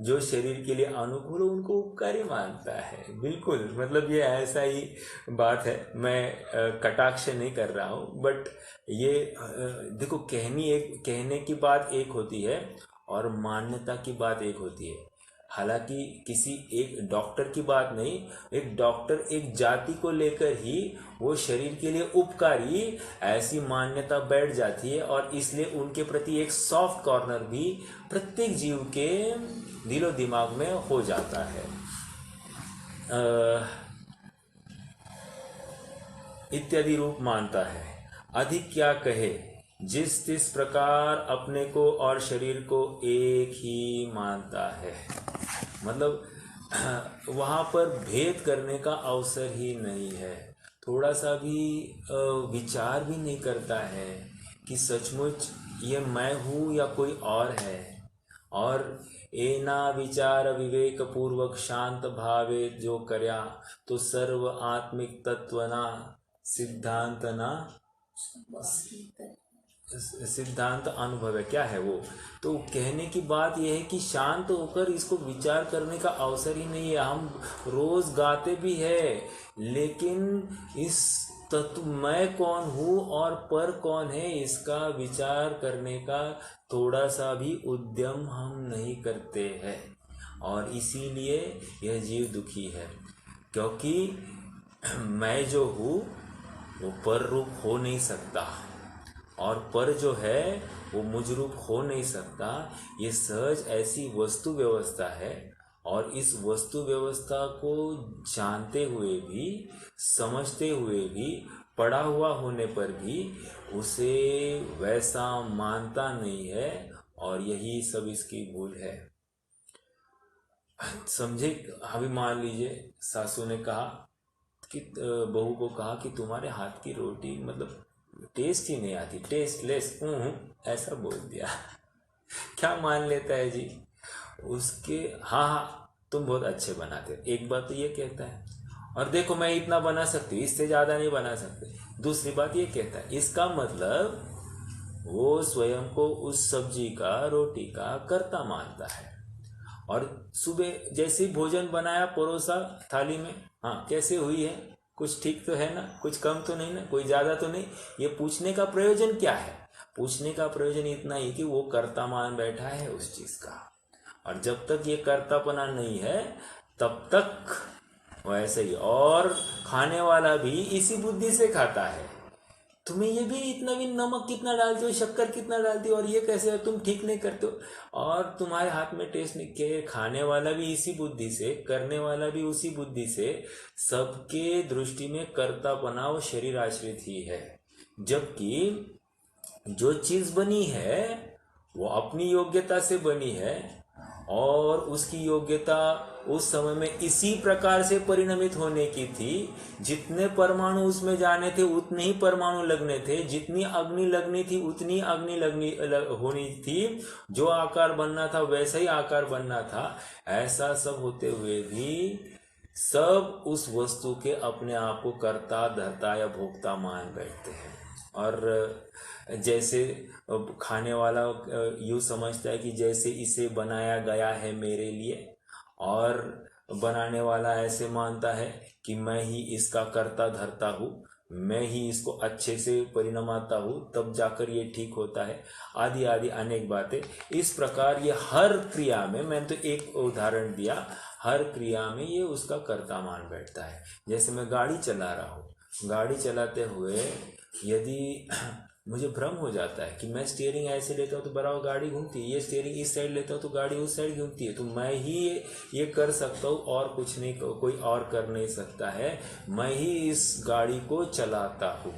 जो शरीर के लिए अनुकूल हो उनको उपकारी मानता है। बिल्कुल, मतलब ये ऐसा ही बात है। मैं कटाक्ष नहीं कर रहा हूँ, बट ये देखो, कहने की बात एक होती है और मान्यता की बात एक होती है। हालांकि किसी एक डॉक्टर की बात नहीं, एक डॉक्टर एक जाति को लेकर ही वो शरीर के लिए उपकारी ऐसी मान्यता बैठ जाती है, और इसलिए उनके प्रति एक सॉफ्ट कॉर्नर भी प्रत्येक जीव के दिलो दिमाग में हो जाता है। इत्यादि रूप मानता है। अधिक क्या कहे, जिस तिस प्रकार अपने को और शरीर को एक ही मानता है। मतलब वहाँ पर भेद करने का अवसर ही नहीं है। थोड़ा सा भी विचार भी नहीं करता है कि सचमुच ये मैं हूँ या कोई और है। और एना विचार विवेक पूर्वक शांत भावे जो कर्या, तो सर्व आत्मिक तत्वना सिद्धांतना सिद्धांत अनुभव है। क्या है वो, तो कहने की बात यह है कि शांत होकर इसको विचार करने का अवसर ही नहीं है। हम रोज गाते भी है, लेकिन इस तत्व मैं कौन हूँ और पर कौन है इसका विचार करने का थोड़ा सा भी उद्यम हम नहीं करते हैं। और इसीलिए यह जीव दुखी है, क्योंकि मैं जो हूँ वो पर रूप हो नहीं सकता, और पर जो है वो मुझ रूप हो नहीं सकता। ये सहज ऐसी वस्तु व्यवस्था है, और इस वस्तु व्यवस्था को जानते हुए भी, समझते हुए भी, पढ़ा हुआ होने पर भी उसे वैसा मानता नहीं है, और यही सब इसकी भूल है। समझे? अभी मान लीजिए सासू ने कहा कि बहू को कहा कि तुम्हारे हाथ की रोटी मतलब टेस्ट ही नहीं आती, टेस्टलेस, ऐसा बोल दिया। क्या मान लेता है जी उसके? हाँ हाँ तुम बहुत अच्छे बनाते हो, एक बात तो ये कहता है, और देखो मैं इतना बना सकती हूँ, इससे ज़्यादा नहीं बना सकते। दूसरी बात ये कहता है, इसका मतलब वो स्वयं को उस सब्जी का, रोटी का कर्ता मानता है। और सुबह जैसे ही भोजन बनाया, परोसा थाली में, हाँ कैसे हुई है, कुछ ठीक तो है ना, कुछ कम तो नहीं ना, कोई ज़्यादा तो नहीं। ये पूछने का प्रयोजन क्या है? पूछने का प्रयोजन इतना ही कि वो कर्ता मान बैठा है उस चीज़ का, और जब तक ये कर्तापना नहीं है तब तक वैसे ही। और खाने वाला भी इसी बुद्धि से खाता है। तुम्हें ये भी इतना भी नमक कितना डालते हो, शक्कर कितना डालती हो, और ये कैसे तुम ठीक नहीं करते हो, और तुम्हारे हाथ में टेस्ट नहीं के। खाने वाला भी इसी बुद्धि से, करने वाला भी उसी बुद्धि से। सबके दृष्टि में कर्तापना वो शरीर आश्रित ही है, जबकि जो चीज बनी है वो अपनी योग्यता से बनी है, और उसकी योग्यता उस समय में इसी प्रकार से परिणमित होने की थी। जितने परमाणु उसमें जाने थे उतने ही परमाणु लगने थे, जितनी अग्नि लगनी थी उतनी अग्नि होनी थी, जो आकार बनना था वैसा ही आकार बनना था। ऐसा सब होते हुए भी सब उस वस्तु के अपने आप को कर्ता धर्ता या भोक्ता मान बैठते हैं। और जैसे खाने वाला यूँ समझता है कि जैसे इसे बनाया गया है मेरे लिए, और बनाने वाला ऐसे मानता है कि मैं ही इसका कर्ता धर्ता हूँ, मैं ही इसको अच्छे से परिणमाता हूँ, तब जाकर ये ठीक होता है, आदि आदि अनेक बातें। इस प्रकार ये हर क्रिया में, मैंने तो एक उदाहरण दिया, हर क्रिया में ये उसका कर्ता मान बैठता है। जैसे मैं गाड़ी चला रहा हूँ, गाड़ी चलाते हुए यदि मुझे भ्रम हो जाता है कि मैं स्टीयरिंग ऐसे लेता हूँ तो बराबर गाड़ी घूमती है, ये स्टीयरिंग इस साइड लेता हूँ तो गाड़ी उस साइड घूमती है, तो मैं ही ये कर सकता हूँ और कुछ नहीं, कोई और कर नहीं सकता है, मैं ही इस गाड़ी को चलाता हूँ।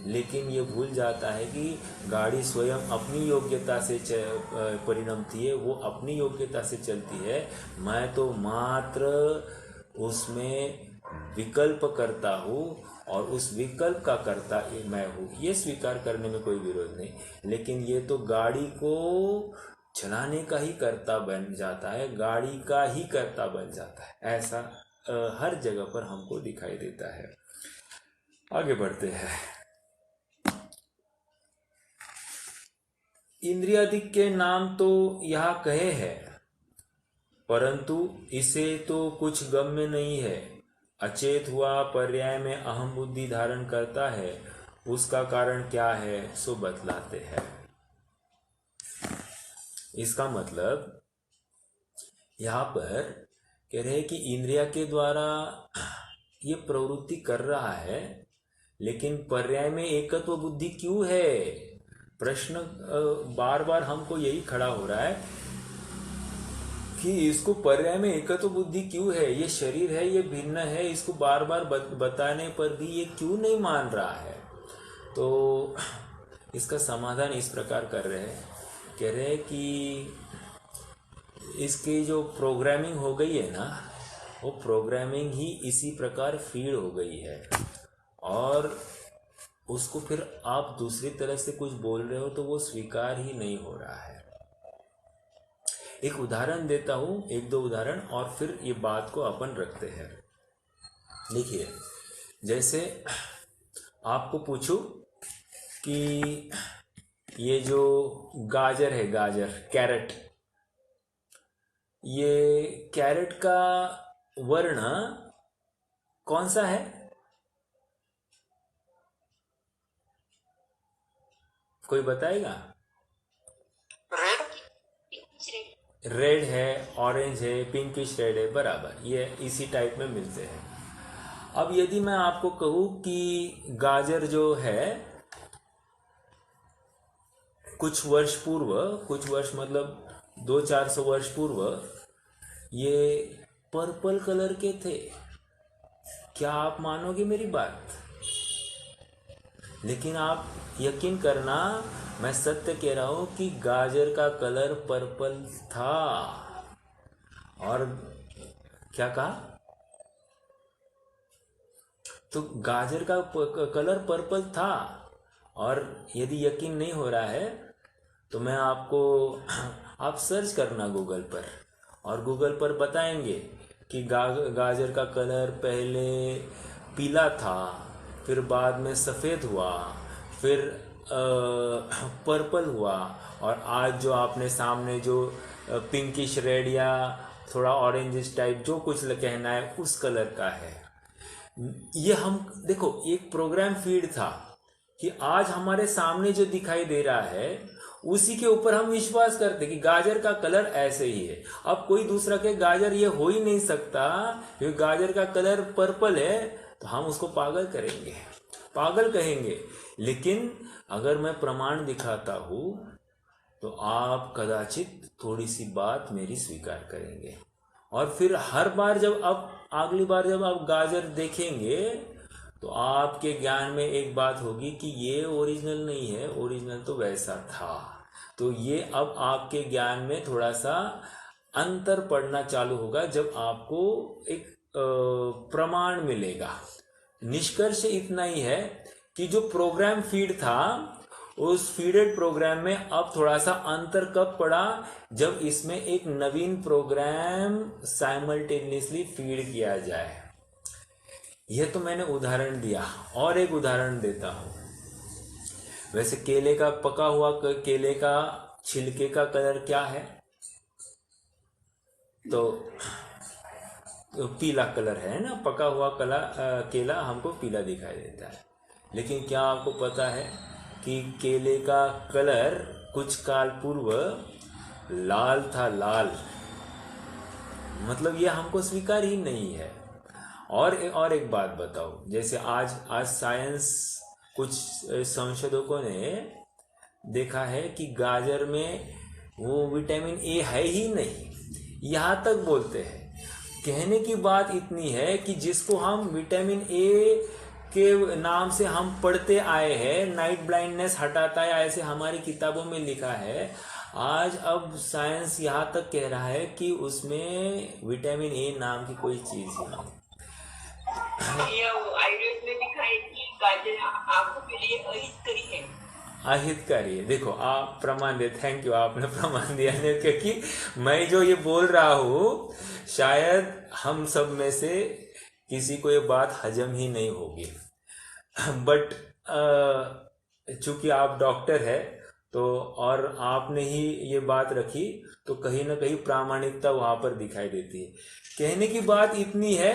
लेकिन ये भूल जाता है कि गाड़ी स्वयं अपनी योग्यता से परिणमती है, वो अपनी योग्यता से चलती है, मैं तो मात्र उसमें विकल्प करता हूँ और उस विकल्प का कर्ता मैं हूँ। ये स्वीकार करने में कोई विरोध नहीं, लेकिन ये तो गाड़ी को चलाने का ही कर्ता बन जाता है, गाड़ी का ही कर्ता बन जाता है। ऐसा हर जगह पर हमको दिखाई देता है। आगे बढ़ते हैं। इंद्रियादिक के नाम तो यहाँ कहे हैं, परंतु इसे तो कुछ गम्य नहीं है। अचेत हुआ पर्याय में अहम बुद्धि धारण करता है, उसका कारण क्या है सो बतलाते हैं। इसका मतलब यहाँ पर कह रहे हैं कि इंद्रिया के द्वारा ये प्रवृत्ति कर रहा है, लेकिन पर्याय में एकत्व बुद्धि क्यों है? प्रश्न बार बार हमको यही खड़ा हो रहा है कि इसको पर्याय में एकत्व बुद्धि क्यों है, ये शरीर है, ये भिन्न है, इसको बार बार बताने पर भी ये क्यों नहीं मान रहा है? तो इसका समाधान इस प्रकार कर रहे हैं, कह रहे हैं कि इसकी जो प्रोग्रामिंग हो गई है ना, वो प्रोग्रामिंग ही इसी प्रकार फीड हो गई है, और उसको फिर आप दूसरी तरह से कुछ बोल रहे हो तो वो स्वीकार ही नहीं हो रहा है। एक उदाहरण देता हूँ, एक दो उदाहरण, और फिर ये बात को अपन रखते हैं। देखिए, जैसे आपको पूछूं कि ये जो गाजर है, गाजर, कैरेट, ये कैरेट का वर्ण कौन सा है? कोई बताएगा? रेड है, ऑरेंज है, पिंकिश रेड है, बराबर, ये इसी टाइप में मिलते हैं। अब यदि मैं आपको कहूँ कि गाजर जो है कुछ वर्ष पूर्व, कुछ वर्ष मतलब 200-400 वर्ष पूर्व ये पर्पल कलर के थे, क्या आप मानोगे मेरी बात? लेकिन आप यकीन करना, मैं सत्य कह रहा हूं कि गाजर का कलर पर्पल था। और क्या कहा? तो गाजर का कलर पर्पल था। और यदि यकीन नहीं हो रहा है तो मैं आपको, आप सर्च करना गूगल पर, और गूगल पर बताएंगे कि गाजर का कलर पहले पीला था, फिर बाद में सफ़ेद हुआ, फिर पर्पल हुआ, और आज जो आपने सामने जो पिंकिश रेड या थोड़ा ऑरेंजिश टाइप जो कुछ कहना है उस कलर का है। ये हम देखो, एक प्रोग्राम फीड था कि आज हमारे सामने जो दिखाई दे रहा है उसी के ऊपर हम विश्वास करते कि गाजर का कलर ऐसे ही है। अब कोई दूसरा के गाजर ये हो ही नहीं सकता, क्योंकि गाजर का कलर पर्पल है, तो हम उसको पागल करेंगे, पागल कहेंगे। लेकिन अगर मैं प्रमाण दिखाता हूं तो आप कदाचित थोड़ी सी बात मेरी स्वीकार करेंगे, और फिर हर बार जब आप अगली बार जब आप गाजर देखेंगे तो आपके ज्ञान में एक बात होगी कि ये ओरिजिनल नहीं है, ओरिजिनल तो वैसा था। तो ये अब आपके ज्ञान में थोड़ा सा अंतर पड़ना चालू होगा जब आपको एक प्रमाण मिलेगा। निष्कर्ष इतना ही है कि जो प्रोग्राम फीड था, उस फीडेड प्रोग्राम में अब थोड़ा सा अंतर कब पड़ा? जब इसमें एक नवीन प्रोग्राम साइमल्टेनियसली फीड किया जाए। यह तो मैंने उदाहरण दिया, और एक उदाहरण देता हूँ। वैसे केले का पका हुआ केले का छिलके का कलर क्या है? तो पीला कलर है ना। पका हुआ केला हमको पीला दिखाई देता है। लेकिन क्या आपको पता है कि केले का कलर कुछ काल पूर्व लाल था, लाल। मतलब यह हमको स्वीकार ही नहीं है। और एक बात बताओ, जैसे आज साइंस, कुछ संशोधकों ने देखा है कि गाजर में वो विटामिन ए है ही नहीं, यहाँ तक बोलते हैं। कहने की बात इतनी है कि जिसको हम विटामिन ए के नाम से हम पढ़ते आए हैं, नाइट ब्लाइंडनेस हटाता है, ऐसे हमारी किताबों में लिखा है। आज अब साइंस यहाँ तक कह रहा है कि उसमें विटामिन ए नाम की कोई चीज ही नहीं। ये आयुर्वेद में लिखा है कि गाजर आंखों के लिए अहितकारी है। अहितकारी है। देखो, आप प्रमाण दे, थैंक यू, आपने प्रमाण दिया है। क्योंकि मैं जो ये बोल रहा हूँ, शायद हम सब में से किसी को ये बात हजम ही नहीं होगी। बट चूंकि आप डॉक्टर है तो, और आपने ही ये बात रखी, तो कहीं ना कहीं प्रामाणिकता वहां पर दिखाई देती है। कहने की बात इतनी है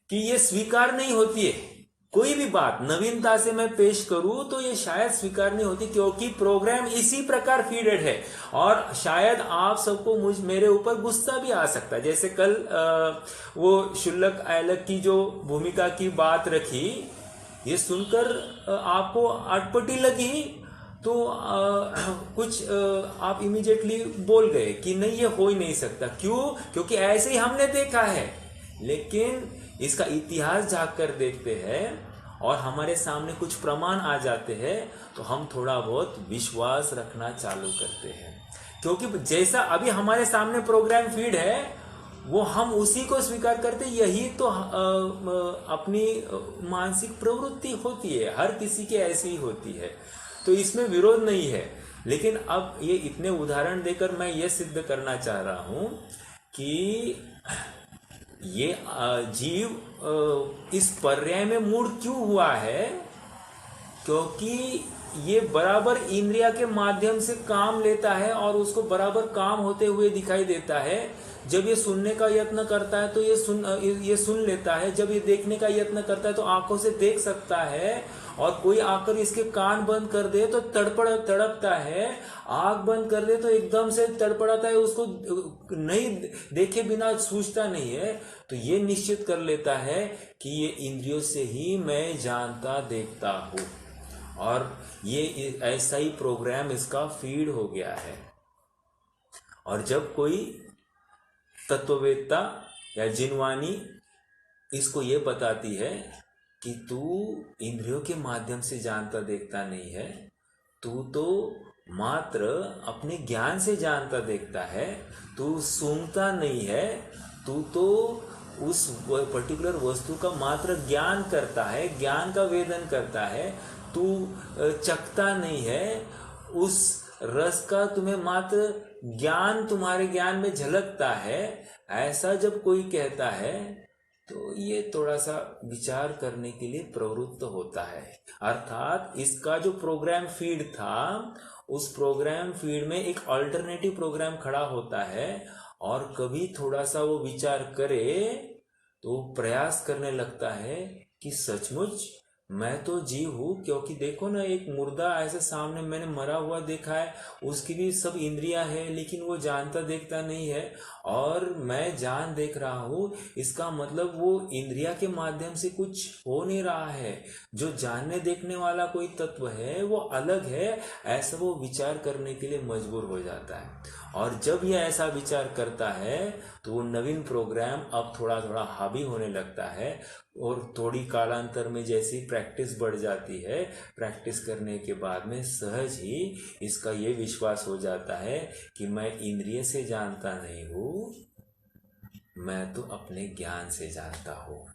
कि ये स्वीकार नहीं होती है। कोई भी बात नवीनता से मैं पेश करूं तो ये शायद स्वीकार नहीं होती, क्योंकि प्रोग्राम इसी प्रकार फीडेड है। और शायद आप सबको मेरे ऊपर गुस्सा भी आ सकता है। जैसे कल वो शुल्लक आयलक की जो भूमिका की बात रखी, ये सुनकर आपको अटपटी लगी, तो कुछ आप इमीडिएटली बोल गए कि नहीं, ये हो ही नहीं सकता। क्यों? क्योंकि ऐसे ही हमने देखा है। लेकिन इसका इतिहास झांक कर देखते हैं और हमारे सामने कुछ प्रमाण आ जाते हैं, तो हम थोड़ा बहुत विश्वास रखना चालू करते हैं। क्योंकि जैसा अभी हमारे सामने प्रोग्राम फीड है, वो हम उसी को स्वीकार करते। यही तो अपनी मानसिक प्रवृत्ति होती है, हर किसी की ऐसी ही होती है, तो इसमें विरोध नहीं है। लेकिन अब ये इतने उदाहरण देकर मैं ये सिद्ध करना चाह रहा हूं कि ये जीव इस पर्याय में मूड क्यों हुआ है, क्योंकि ये बराबर इंद्रिया के माध्यम से काम लेता है और उसको बराबर काम होते हुए दिखाई देता है। जब ये सुनने का यत्न करता है तो ये सुन लेता है। जब ये देखने का यत्न करता है तो आंखों से देख सकता है। और कोई आकर इसके कान बंद कर दे तो तड़पता है, आंख बंद कर दे तो एकदम से तड़पड़ाता है, उसको नहीं देखे बिना सूझता नहीं है। तो ये निश्चित कर लेता है कि ये इंद्रियों से ही मैं जानता देखता हूँ, और ये ऐसा ही प्रोग्राम इसका फीड हो गया है। और जब कोई तत्ववेत्ता या जिनवानी इसको ये बताती है कि तू इंद्रियों के माध्यम से जानता देखता नहीं है, तू तो मात्र अपने ज्ञान से जानता देखता है, तू सूंघता नहीं है, तू तो उस पर्टिकुलर वस्तु का मात्र ज्ञान करता है, ज्ञान का वेदन करता है, तू चखता नहीं है, उस रस का तुम्हें मात्र ज्ञान, तुम्हारे ज्ञान में झलकता है। ऐसा जब कोई कहता है तो ये थोड़ा सा विचार करने के लिए प्रवृत्त होता है। अर्थात इसका जो प्रोग्राम फीड था, उस प्रोग्राम फीड में एक अल्टरनेटिव प्रोग्राम खड़ा होता है, और कभी थोड़ा सा वो विचार करे तो प्रयास करने लगता है कि सचमुच मैं तो जीव हूँ। क्योंकि देखो ना, एक मुर्दा ऐसे सामने मैंने मरा हुआ देखा है, उसकी भी सब इंद्रियां हैं, लेकिन वो जानता देखता नहीं है, और मैं जान देख रहा हूँ। इसका मतलब वो इंद्रिया के माध्यम से कुछ हो नहीं रहा है। जो जानने देखने वाला कोई तत्व है वो अलग है, ऐसा वो विचार करने के लिए मजबूर हो जाता है। और जब ये ऐसा विचार करता है तो वो नवीन प्रोग्राम अब थोड़ा थोड़ा हावी होने लगता है। और थोड़ी कालांतर में जैसी प्रैक्टिस बढ़ जाती है, प्रैक्टिस करने के बाद में सहज ही इसका ये विश्वास हो जाता है कि मैं इंद्रिय से जानता नहीं हूँ, मैं तो अपने ज्ञान से जानता हूँ।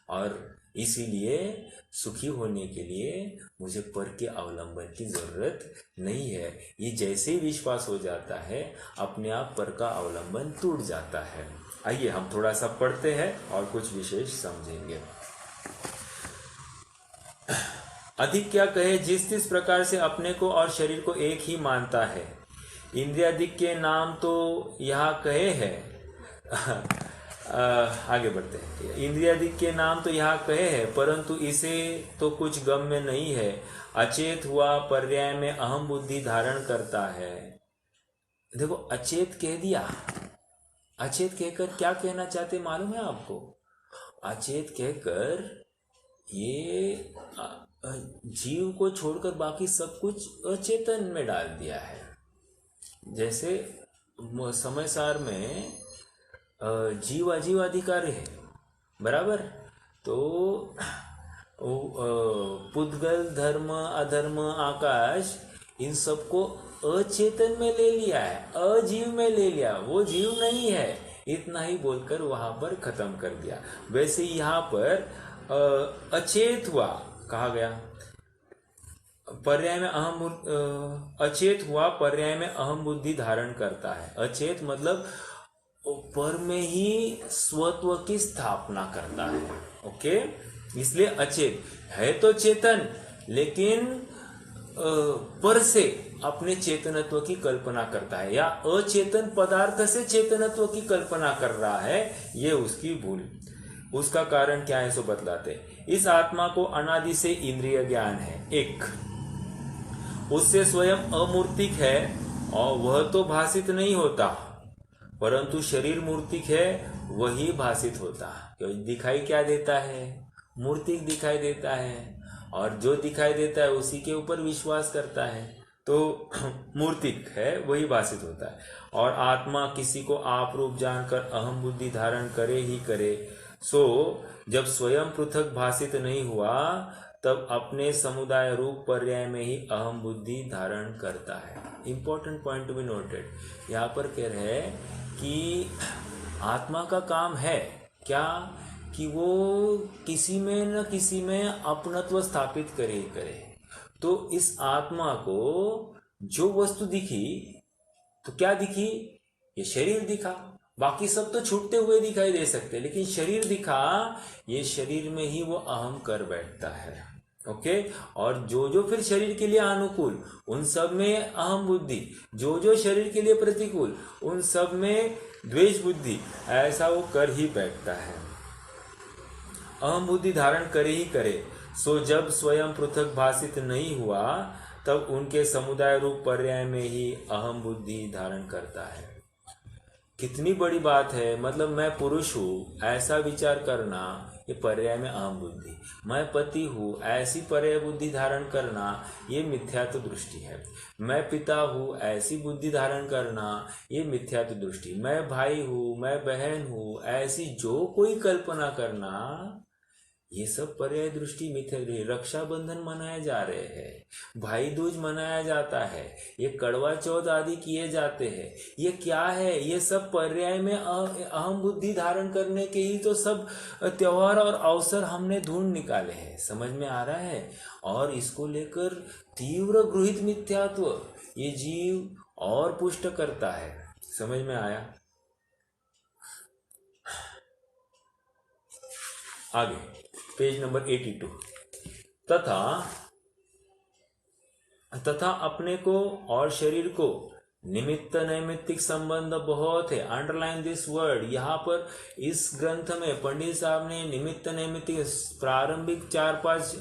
और इसीलिए सुखी होने के लिए मुझे पर के अवलंबन की जरूरत नहीं है। ये जैसे ही विश्वास हो जाता है, अपने आप पर का अवलंबन टूट जाता है। आइए हम थोड़ा सा पढ़ते हैं और कुछ विशेष समझेंगे। अधिक क्या कहे, जिस प्रकार से अपने को और शरीर को एक ही मानता है। इंद्रियाधिक के नाम तो यहाँ कहे हैं आगे बढ़ते हैं। इंद्रियाधिक के नाम तो यहाँ कहे हैं, परंतु इसे तो कुछ गम्य नहीं है। अचेत हुआ पर्याय में अहम बुद्धि धारण करता है। देखो, अचेत कह दिया। अचेत कहकर क्या कहना चाहते मालूम है आपको? अचेत कहकर ये जीव को छोड़कर बाकी सब कुछ अचेतन में डाल दिया है। जैसे समय सार में जीव अजीव अधिकारी है, बराबर। तो पुद्गल, धर्म, अधर्म, आकाश, इन सबको अचेतन में ले लिया है, अजीव में ले लिया, वो जीव नहीं है, इतना ही बोलकर वहां पर खत्म कर दिया। वैसे यहाँ पर अचेत हुआ कहा गया, पर्याय में अचेत हुआ पर्याय में अहम बुद्धि धारण करता है। अचेत मतलब पर में ही स्वत्व की स्थापना करता है। ओके, इसलिए अचेत है तो चेतन, लेकिन पर से अपने चेतनत्व की कल्पना करता है, या अचेतन पदार्थ से चेतनत्व की कल्पना कर रहा है, ये उसकी भूल। उसका कारण क्या है सो बतलाते। इस आत्मा को अनादि से इंद्रिय ज्ञान है, एक उससे स्वयं अमूर्तिक है और वह तो भाषित नहीं होता, परंतु शरीर मूर्तिक है, वही भाषित होता। क्योंकि दिखाई क्या देता है? मूर्तिक दिखाई देता है, और जो दिखाई देता है उसी के ऊपर विश्वास करता है, तो मूर्तिक है, वही भाषित होता है। और आत्मा किसी को आप रूप जानकर अहम बुद्धि धारण करे ही करे। सो जब स्वयं पृथक भाषित नहीं हुआ, तब अपने समुदाय रूप पर्याय में ही अहम बुद्धि धारण करता है। Important point to be noted. यहाँ पर कह रहे हैं कि आत्मा का काम है क्या, कि वो किसी में न किसी में अपनत्व स्थापित करे ही करे। तो इस आत्मा को जो वस्तु दिखी, तो क्या दिखी? ये शरीर दिखा, बाकी सब तो छूटते हुए दिखाई दे सकते, लेकिन शरीर दिखा, ये शरीर में ही वो अहम कर बैठता है। ओके, और जो जो फिर शरीर के लिए अनुकूल, उन सब में अहम बुद्धि, जो जो शरीर के लिए प्रतिकूल, उन सब में द्वेष बुद्धि, ऐसा वो कर ही बैठता है। अहम बुद्धि धारण करे ही करे। सो जब स्वयं पृथक भाषित नहीं हुआ, तब उनके समुदाय रूप पर्याय में ही अहम बुद्धि धारण करता है। कितनी बड़ी बात है। मतलब मैं पुरुष हूँ ऐसा विचार करना, ये पर्याय में अहम बुद्धि। मैं पति हूँ ऐसी पर्याय बुद्धि धारण करना, ये मिथ्यात्व दृष्टि है। मैं पिता हूँ ऐसी बुद्धि धारण करना, ये मिथ्यात्व दृष्टि। मैं भाई हूँ, मैं बहन हूँ, ऐसी जो कोई कल्पना करना, ये सब पर्याय दृष्टि मिथ्या। रक्षाबंधन मनाए जा रहे हैं, भाई दूज मनाया जाता है, ये कड़वा चौथ आदि किए जाते हैं, ये क्या है? ये सब पर्याय में अहम बुद्धि धारण करने के ही तो सब त्योहार और अवसर हमने ढूंढ निकाले हैं। समझ में आ रहा है? और इसको लेकर तीव्र गृहित मिथ्यात्व ये जीव और पुष्ट करता है। समझ में आया? आगे पेज नंबर 82। तथा अपने को और शरीर को निमित्त नैमित्तिक संबंध बहुत है। Underline this word. यहाँ पर इस ग्रंथ में पंडित साहब ने निमित्त नैमित्तिक प्रारंभिक 4-5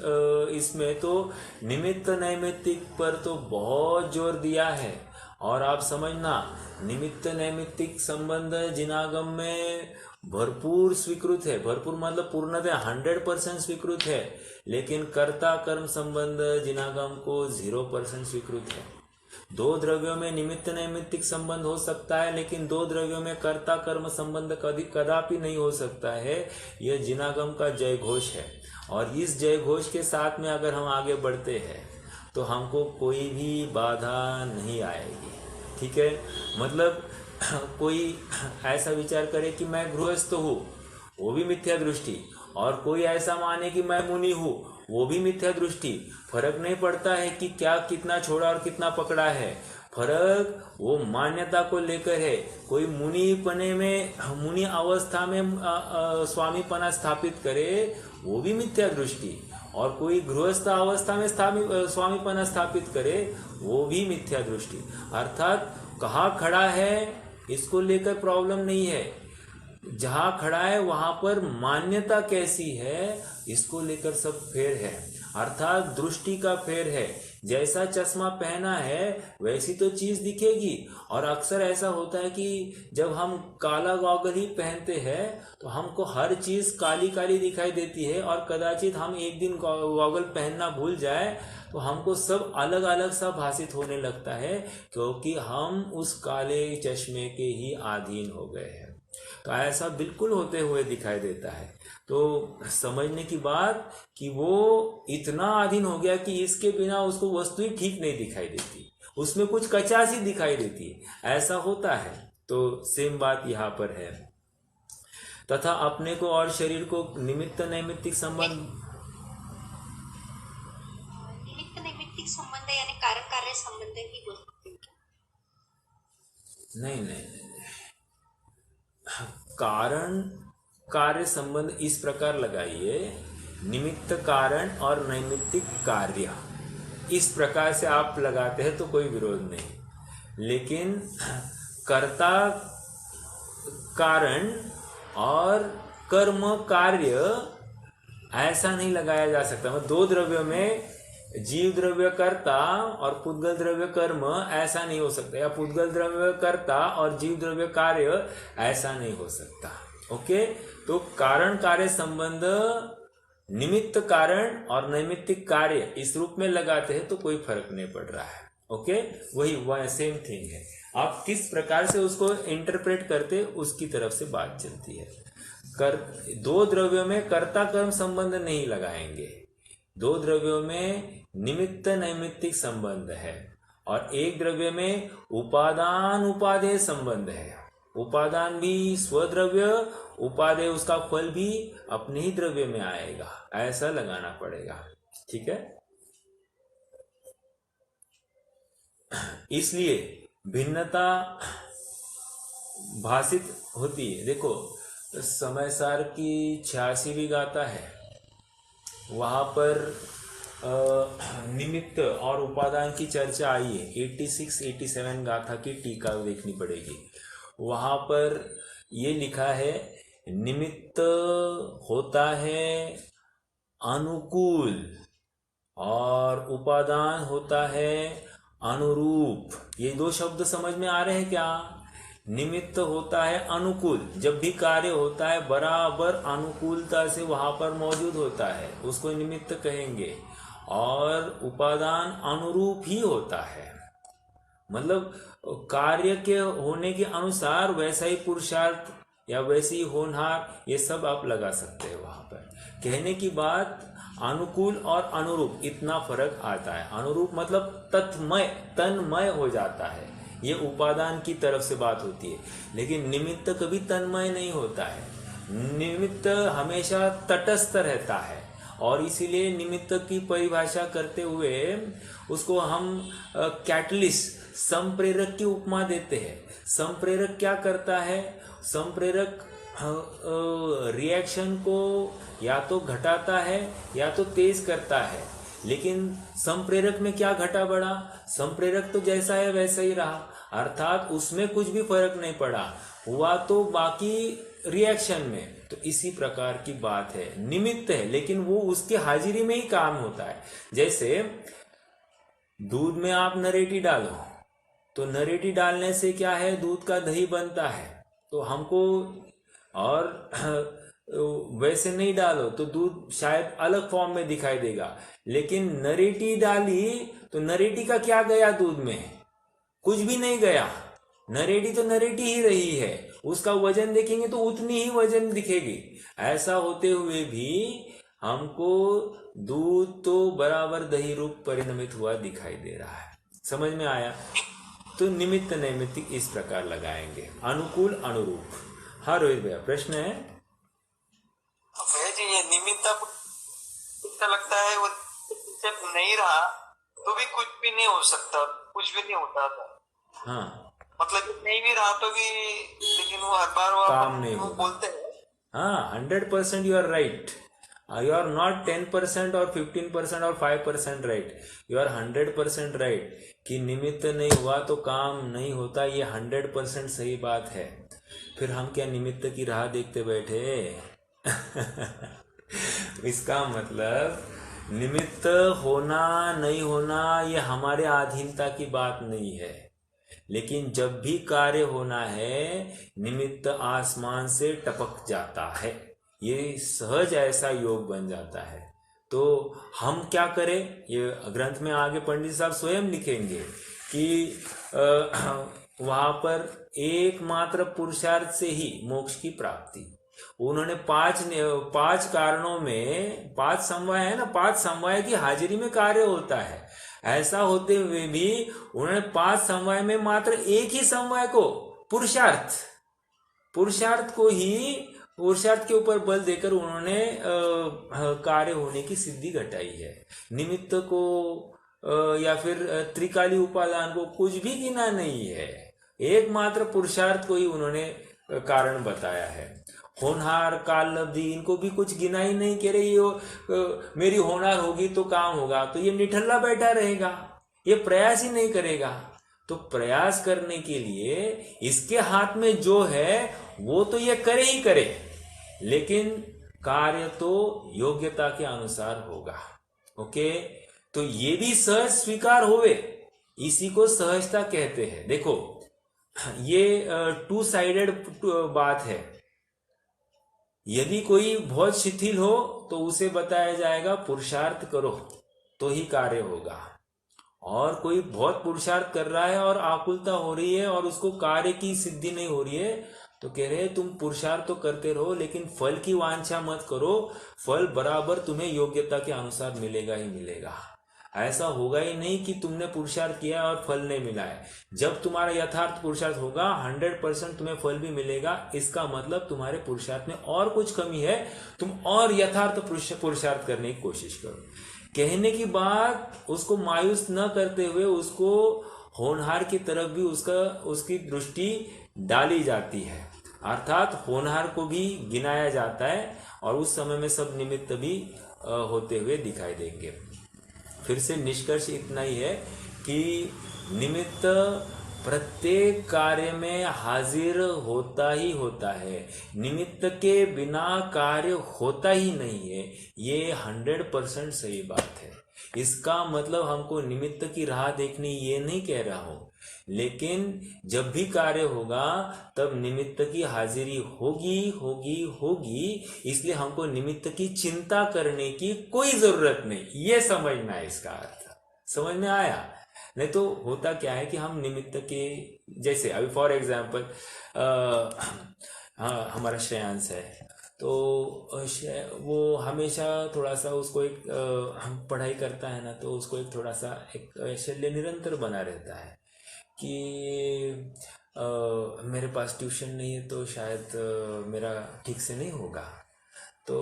इसमें तो निमित्त नैमित्तिक पर तो बहुत जोर दिया है। और आप समझना, निमित्त नैमित्तिक संबंध जिनागम में भरपूर स्वीकृत है। भरपूर मतलब पूर्णतः 100% स्वीकृत है, लेकिन कर्ता कर्म संबंध जिनागम को 0% स्वीकृत है। 2 द्रव्यों में निमित्त नैमित्तिक संबंध हो सकता है, लेकिन 2 द्रव्यों में कर्ता कर्म संबंध कदापि नहीं हो सकता है। यह जिनागम का जय घोष है। और इस जय घोष के साथ में अगर हम आगे बढ़ते हैं तो हमको कोई भी बाधा नहीं आएगी। ठीक है? मतलब कोई ऐसा विचार करे कि मैं गृहस्थ हूँ, वो भी मिथ्या दृष्टि। और कोई ऐसा माने कि मैं मुनि हूँ, वो भी मिथ्या दृष्टि। फर्क नहीं पड़ता है कि क्या कितना छोड़ा और कितना पकड़ा है। फर्क वो मान्यता को लेकर है। कोई मुनिपने में, मुनि अवस्था में स्वामीपना स्थापित करे, वो भी मिथ्या दृष्टि। और कोई गृहस्थ अवस्था में स्वामीपना स्थापित करे, वो भी मिथ्या दृष्टि। अर्थात कहाँ खड़ा है इसको लेकर प्रॉब्लम नहीं है, जहां खड़ा है वहां पर मान्यता कैसी है इसको लेकर सब फेर है। अर्थात दृष्टि का फेर है। जैसा चश्मा पहना है वैसी तो चीज दिखेगी। और अक्सर ऐसा होता है कि जब हम काला गॉगल ही पहनते हैं तो हमको हर चीज काली काली दिखाई देती है, और कदाचित हम एक दिन गॉगल पहनना भूल जाए तो हमको सब अलग अलग सा भासित होने लगता है, क्योंकि हम उस काले चश्मे के ही अधीन हो गए हैं। तो ऐसा बिल्कुल होते हुए दिखाई देता है। तो समझने की बात कि वो इतना अधीन हो गया कि इसके बिना उसको वस्तु ही ठीक नहीं दिखाई देती, उसमें कुछ कचासी दिखाई देती है, ऐसा होता है। तो सेम बात यहाँ पर है। तथा अपने को और शरीर को निमित्त नैमित्तिक संबंध, निमित्त नैमित्तिक संबंध यानी कारण कार्य संबंध ही बोल सकते हैं क्या? नहीं, कारण कार्य संबंध इस प्रकार लगाइए, निमित्त कारण और नैमित्तिक कार्य, इस प्रकार से आप लगाते हैं तो कोई विरोध नहीं। लेकिन कर्ता कारण और कर्म कार्य ऐसा नहीं लगाया जा सकता। मतलब दो द्रव्यों में जीव द्रव्य कर्ता और पुद्गल द्रव्य कर्म ऐसा नहीं हो सकता, या पुद्गल द्रव्य कर्ता और जीव द्रव्य कार्य ऐसा नहीं हो सकता। ओके, तो कारण कार्य संबंध निमित्त कारण और नैमित्तिक कार्य इस रूप में लगाते हैं तो कोई फर्क नहीं पड़ रहा है। ओके, वही सेम थिंग है। आप किस प्रकार से उसको इंटरप्रेट करते उसकी तरफ से बात चलती है। दो द्रव्यों में कर्ता कर्म संबंध नहीं लगाएंगे, दो द्रव्यों में निमित्त नैमित्तिक संबंध है, और एक द्रव्य में उपादान उपादेय संबंध है। उपादान भी स्वद्रव्य, उपादेय उसका फल भी अपने ही द्रव्य में आएगा, ऐसा लगाना पड़ेगा। ठीक है, इसलिए भिन्नता भाषित होती है। देखो, समय सार की 86वीं गाथा है, वहां पर निमित्त और उपादान की चर्चा आई है। 86-87 गाथा की टीका देखनी पड़ेगी। वहां पर ये लिखा है, निमित्त होता है अनुकूल और उपादान होता है अनुरूप। ये दो शब्द समझ में आ रहे हैं क्या? निमित्त होता है अनुकूल, जब भी कार्य होता है बराबर अनुकूलता से वहां पर मौजूद होता है, उसको निमित्त कहेंगे। और उपादान अनुरूप ही होता है, मतलब कार्य के होने के अनुसार वैसा ही पुरुषार्थ या वैसी ही होनहार, ये सब आप लगा सकते हैं वहां पर। कहने की बात, अनुकूल और अनुरूप इतना फर्क आता है। अनुरूप मतलब तत्मय, तन्मय हो जाता है, ये उपादान की तरफ से बात होती है। लेकिन निमित्त कभी तन्मय नहीं होता है, निमित्त हमेशा तटस्थ रहता है। और इसीलिए निमित्त की परिभाषा करते हुए उसको हम कैटलिस्ट, संप्रेरक की उपमा देते हैं। संप्रेरक क्या करता है? संप्रेरक रिएक्शन को या तो घटाता है या तो तेज करता है। लेकिन संप्रेरक में क्या घटा बढ़ा? संप्रेरक तो जैसा है वैसा ही रहा, अर्थात उसमें कुछ भी फर्क नहीं पड़ा, हुआ तो बाकी रिएक्शन में। तो इसी प्रकार की बात है, निमित्त है लेकिन वो उसके हाजिरी में ही काम होता है। जैसे दूध में आप नरेटी डालो तो नरेटी डालने से क्या है, दूध का दही बनता है। तो हमको, और वैसे नहीं डालो तो दूध शायद अलग फॉर्म में दिखाई देगा। लेकिन नरेटी डाली तो नरेटी का क्या गया दूध में? कुछ भी नहीं गया, नरेटी तो नरेटी ही रही है। उसका वजन देखेंगे तो उतनी ही वजन दिखेगी। ऐसा होते हुए भी हमको दूध तो बराबर दही रूप परिणमित हुआ दिखाई दे रहा है। समझ में आया? तो निमित्त नैमित्तिक इस प्रकार लगाएंगे, अनुकूल अनुरूप। हाँ रोहित भैया, प्रश्न है? भैया जी, ये निमित्त ऐसा लगता है वो जब नहीं रहा तो भी कुछ भी नहीं हो सकता, कुछ भी नहीं होता था। हाँ, मतलब नहीं भी रहा तो भी, लेकिन वो हर बार वो काम नहीं वो होगा। बोलते हैं। हाँ, 100% you are right. You are not 10% और 15% और 5% राइट, यू आर 100% राइट कि निमित्त नहीं हुआ तो काम नहीं होता, ये 100% सही बात है। फिर हम क्या निमित्त की राह देखते बैठे? इसका मतलब निमित्त होना नहीं होना ये हमारे अधीनता की बात नहीं है, लेकिन जब भी कार्य होना है निमित्त आसमान से टपक जाता है, ये सहज ऐसा योग बन जाता है। तो हम क्या करें, ये ग्रंथ में आगे पंडित साहब स्वयं लिखेंगे कि वहां पर एकमात्र पुरुषार्थ से ही मोक्ष की प्राप्ति। उन्होंने पांच कारणों में 5 समवाय है ना, 5 समवाय की हाजिरी में कार्य होता है। ऐसा होते हुए भी उन्होंने 5 समवाय में मात्र एक ही समवाय को पुरुषार्थ के ऊपर बल देकर उन्होंने कार्य होने की सिद्धि घटाई है। निमित्त को या फिर त्रिकाली उपादान को कुछ भी गिना नहीं है, एकमात्र पुरुषार्थ को ही उन्होंने कारण बताया है। होनहार काल लब्धि इनको भी कुछ गिना ही नहीं, कह रही मेरी होनहार होगी तो काम होगा, तो ये निठल्ला बैठा रहेगा, ये प्रयास ही नहीं करेगा। तो प्रयास करने के लिए इसके हाथ में जो है वो तो ये करे ही करे, लेकिन कार्य तो योग्यता के अनुसार होगा। ओके, तो ये भी सहज स्वीकार होवे, इसी को सहजता कहते हैं। देखो ये 2 साइडेड बात है। यदि कोई बहुत शिथिल हो तो उसे बताया जाएगा पुरुषार्थ करो तो ही कार्य होगा, और कोई बहुत पुरुषार्थ कर रहा है और आकुलता हो रही है और उसको कार्य की सिद्धि नहीं हो रही है, तो कह रहे हैं तुम पुरुषार्थ तो करते रहो लेकिन फल की वांछा मत करो, फल बराबर तुम्हें योग्यता के अनुसार मिलेगा ही मिलेगा। ऐसा होगा ही नहीं कि तुमने पुरुषार्थ किया और फल नहीं मिला है। जब तुम्हारा यथार्थ पुरुषार्थ होगा 100% तुम्हें फल भी मिलेगा। इसका मतलब तुम्हारे पुरुषार्थ में और कुछ कमी है, तुम और यथार्थ पुरुषार्थ करने की कोशिश करो। कहने की बात उसको मायूस न करते हुए उसको होनहार की तरफ भी उसकी दृष्टि डाली जाती है, अर्थात होनहार को भी गिनाया जाता है और उस समय में सब निमित्त भी होते हुए दिखाई देंगे। फिर से निष्कर्ष इतना ही है कि निमित्त प्रत्येक कार्य में हाजिर होता ही होता है, निमित्त के बिना कार्य होता ही नहीं है, ये 100% सही बात है। इसका मतलब हमको निमित्त की राह देखनी ये नहीं कह रहा हूं, लेकिन जब भी कार्य होगा तब निमित्त की हाजिरी होगी, इसलिए हमको निमित्त की चिंता करने की कोई जरूरत नहीं, ये समझना है। इसका अर्थ समझ में आया? नहीं तो होता क्या है कि हम निमित्त के, जैसे अभी फॉर एग्जाम्पल हमारा श्रेयांश है, तो वो हमेशा थोड़ा सा उसको एक पढ़ाई करता है ना, तो उसको एक थोड़ा सा एक शल्य निरंतर बना रहता है कि मेरे पास ट्यूशन नहीं है तो शायद मेरा ठीक से नहीं होगा। तो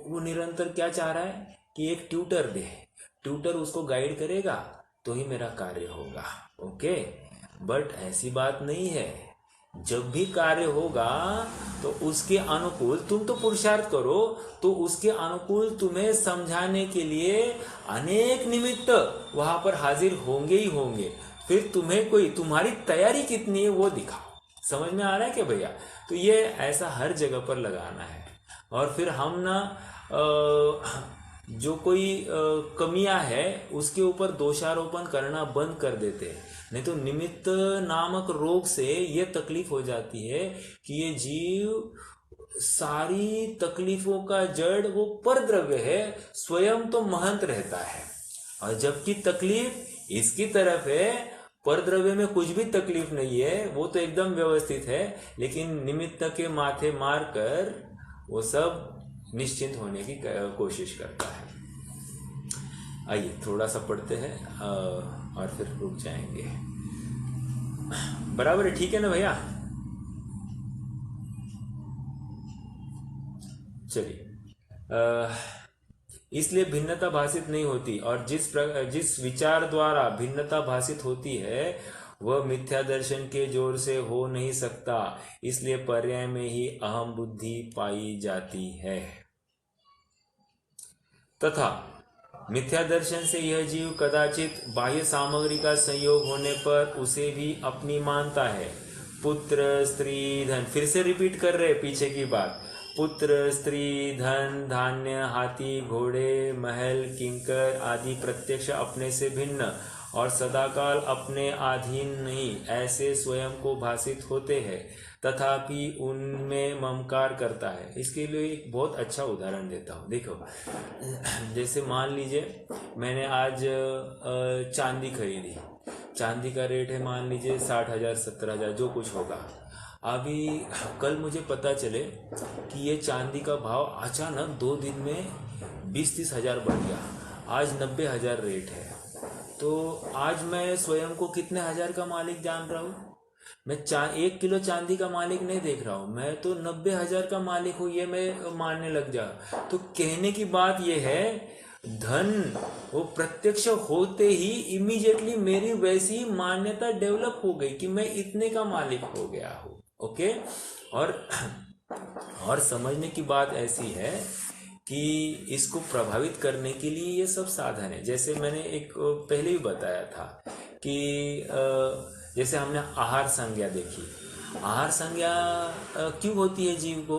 वो निरंतर क्या चाह रहा है कि एक ट्यूटर दे, ट्यूटर उसको गाइड करेगा तो ही मेरा कार्य होगा। ओके, बट ऐसी बात नहीं है। जब भी कार्य होगा तो उसके अनुकूल तुम तो पुरुषार्थ करो, तो उसके अनुकूल तुम्हें समझाने के लिए अनेक निमित्त वहां पर हाजिर होंगे ही होंगे। फिर तुम्हारी तैयारी कितनी है वो दिखाओ। समझ में आ रहा है क्या भैया? तो ये ऐसा हर जगह पर लगाना है। और फिर हम ना जो कोई कमियां है उसके ऊपर दोषारोपण करना बंद कर देते हैं। नहीं तो निमित्त नामक रोग से ये तकलीफ हो जाती है कि ये जीव सारी तकलीफों का जड़ वो परद्रव्य है, स्वयं तो महंत रहता है, और जबकि तकलीफ इसकी तरफ है, परद्रव्य में कुछ भी तकलीफ नहीं है, वो तो एकदम व्यवस्थित है, लेकिन निमित्त के माथे मार कर वो सब निश्चिंत होने की कोशिश करता है। आइए थोड़ा सा पढ़ते हैं और फिर रुक जाएंगे। बराबर है, ठीक है ना भैया? चलिए, इसलिए भिन्नता भाषित नहीं होती, और जिस विचार द्वारा भिन्नता भाषित होती है वह मिथ्या दर्शन के जोर से हो नहीं सकता, इसलिए पर्याय में ही अहम बुद्धि पाई जाती है। तथा मिथ्या दर्शन से यह जीव कदाचित बाह्य सामग्री का संयोग होने पर उसे भी अपनी मानता है। पुत्र, स्त्री, धन, फिर से रिपीट कर रहे पीछे की बात। पुत्र, स्त्री, धन, धान्य, हाथी, घोड़े, महल, किंकर आदि प्रत्यक्ष अपने से भिन्न और सदाकाल अपने अधीन नहीं, ऐसे स्वयं को भासित होते हैं, तथापि उनमें ममकार करता है। इसके लिए एक बहुत अच्छा उदाहरण देता हूँ। देखो, जैसे मान लीजिए मैंने आज चांदी खरीदी। चांदी का रेट है मान लीजिए 60,000 70,000 जो कुछ होगा। अभी कल मुझे पता चले कि ये चांदी का भाव अचानक 2 दिन में 20-30 हज़ार बढ़ गया। आज 90,000 रेट है। तो आज मैं स्वयं को कितने हजार का मालिक जान रहा हूँ? मैं 1 किलो चांदी का मालिक नहीं देख रहा हूँ, मैं तो 90,000 का मालिक हूँ, ये मैं मानने लग जा। तो कहने की बात ये है, धन वो प्रत्यक्ष होते ही इमीडिएटली मेरी वैसी मान्यता डेवलप हो गई कि मैं इतने का मालिक हो गया हूँ। ओके, और समझने की बात ऐसी है कि इसको प्रभावित करने के लिए ये सब साधन है। जैसे मैंने एक पहले ही बताया था कि जैसे हमने आहार संज्ञा देखी। आहार संज्ञा क्यों होती है जीव को?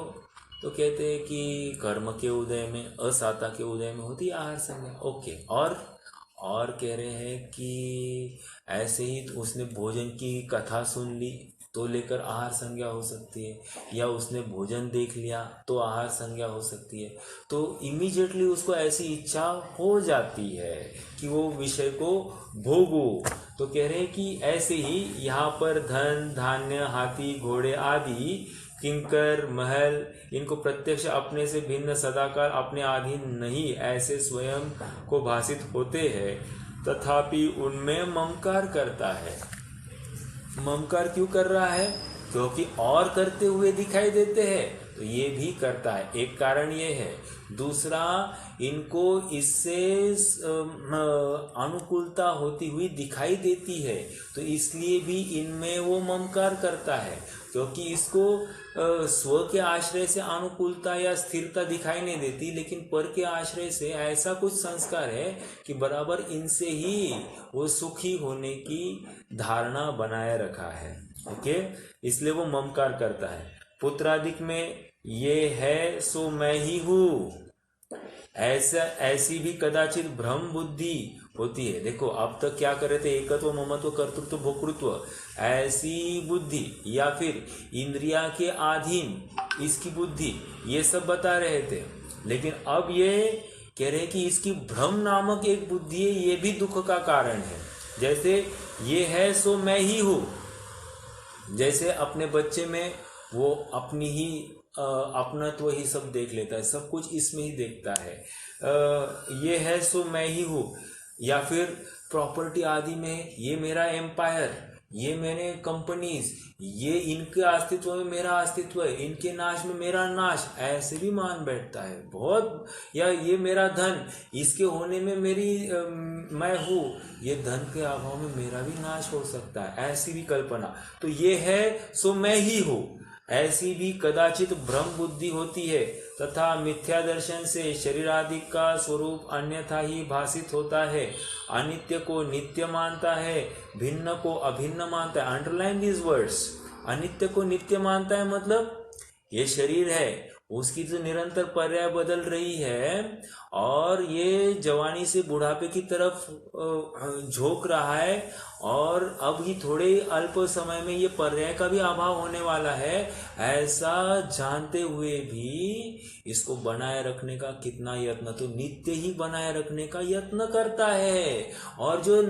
तो कहते हैं कि कर्म के उदय में, असाता के उदय में होती है आहार संज्ञा। ओके, और कह रहे हैं कि ऐसे ही उसने भोजन की कथा सुन ली तो लेकर आहार संज्ञा हो सकती है, या उसने भोजन देख लिया तो आहार संज्ञा हो सकती है। तो इमीडिएटली उसको ऐसी इच्छा हो जाती है कि वो विषय को भोगो। तो कह रहे हैं कि ऐसे ही यहाँ पर धन, धान्य, हाथी, घोड़े आदि किंकर, महल, इनको प्रत्यक्ष अपने से भिन्न सदाकाल अपने अधीन नहीं, ऐसे स्वयं को भासित होते हैं, तथापि उनमें ममकार करता है। ममकार क्यों कर रहा है? क्योंकि और करते हुए दिखाई देते हैं, तो ये भी करता है। एक कारण ये है। दूसरा, इनको इससे अनुकूलता होती हुई दिखाई देती है, तो इसलिए भी इनमें वो ममकार करता है, क्योंकि इसको स्व के आश्रय से अनुकूलता या स्थिरता दिखाई नहीं देती, लेकिन पर के आश्रय से ऐसा कुछ संस्कार है कि बराबर इनसे ही वो सुखी होने की धारणा बनाए रखा है। ओके, इसलिए वो ममकार करता है। पुत्रादिक में ये है सो मैं ही हूँ, ऐसी भी कदाचित भ्रम बुद्धि होती है। देखो, अब तक क्या कर रहे थे? एकत्व, ममत्व, कर्तृत्व, भोक्तृत्व, ऐसी बुद्धि या फिर इंद्रिया के अधीन इसकी बुद्धि, ये सब बता रहे थे। लेकिन अब ये कह रहे कि इसकी भ्रम नामक एक बुद्धि है, ये भी दुख का कारण है। जैसे ये है सो मैं ही हूँ, जैसे अपने बच्चे में वो अपनी ही अपनत्व ही सब देख लेता है, सब कुछ इसमें ही देखता है। ये है सो मैं ही हूँ, या फिर प्रॉपर्टी आदि में ये मेरा एम्पायर, ये मैंने कंपनीज, ये इनके अस्तित्व में मेरा अस्तित्व है, इनके नाश में मेरा नाश, ऐसे भी मान बैठता है बहुत। या ये मेरा धन, इसके होने में मेरी मैं हूँ, ये धन के अभाव में मेरा भी नाश हो सकता है, ऐसी भी कल्पना। तो ये है सो मैं ही हूँ, ऐसी भी कदाचित भ्रम बुद्धि होती है। तथा मिथ्या दर्शन से शरीर आदि का स्वरूप अन्यथा ही भासित होता है। अनित्य को नित्य मानता है, भिन्न को अभिन्न मानता है। Underline these words. अनित्य को नित्य मानता है मतलब ये शरीर है, उसकी जो निरंतर पर्याय बदल रही है और ये जवानी से बुढ़ापे की तरफ झोंक रहा है, और अब ही थोड़े अल्प समय में ये पर्याय का भी अभाव होने वाला है, ऐसा जानते हुए भी इसको बनाए रखने का कितना यत्न, तो नित्य ही बनाए रखने का यत्न करता है। और जो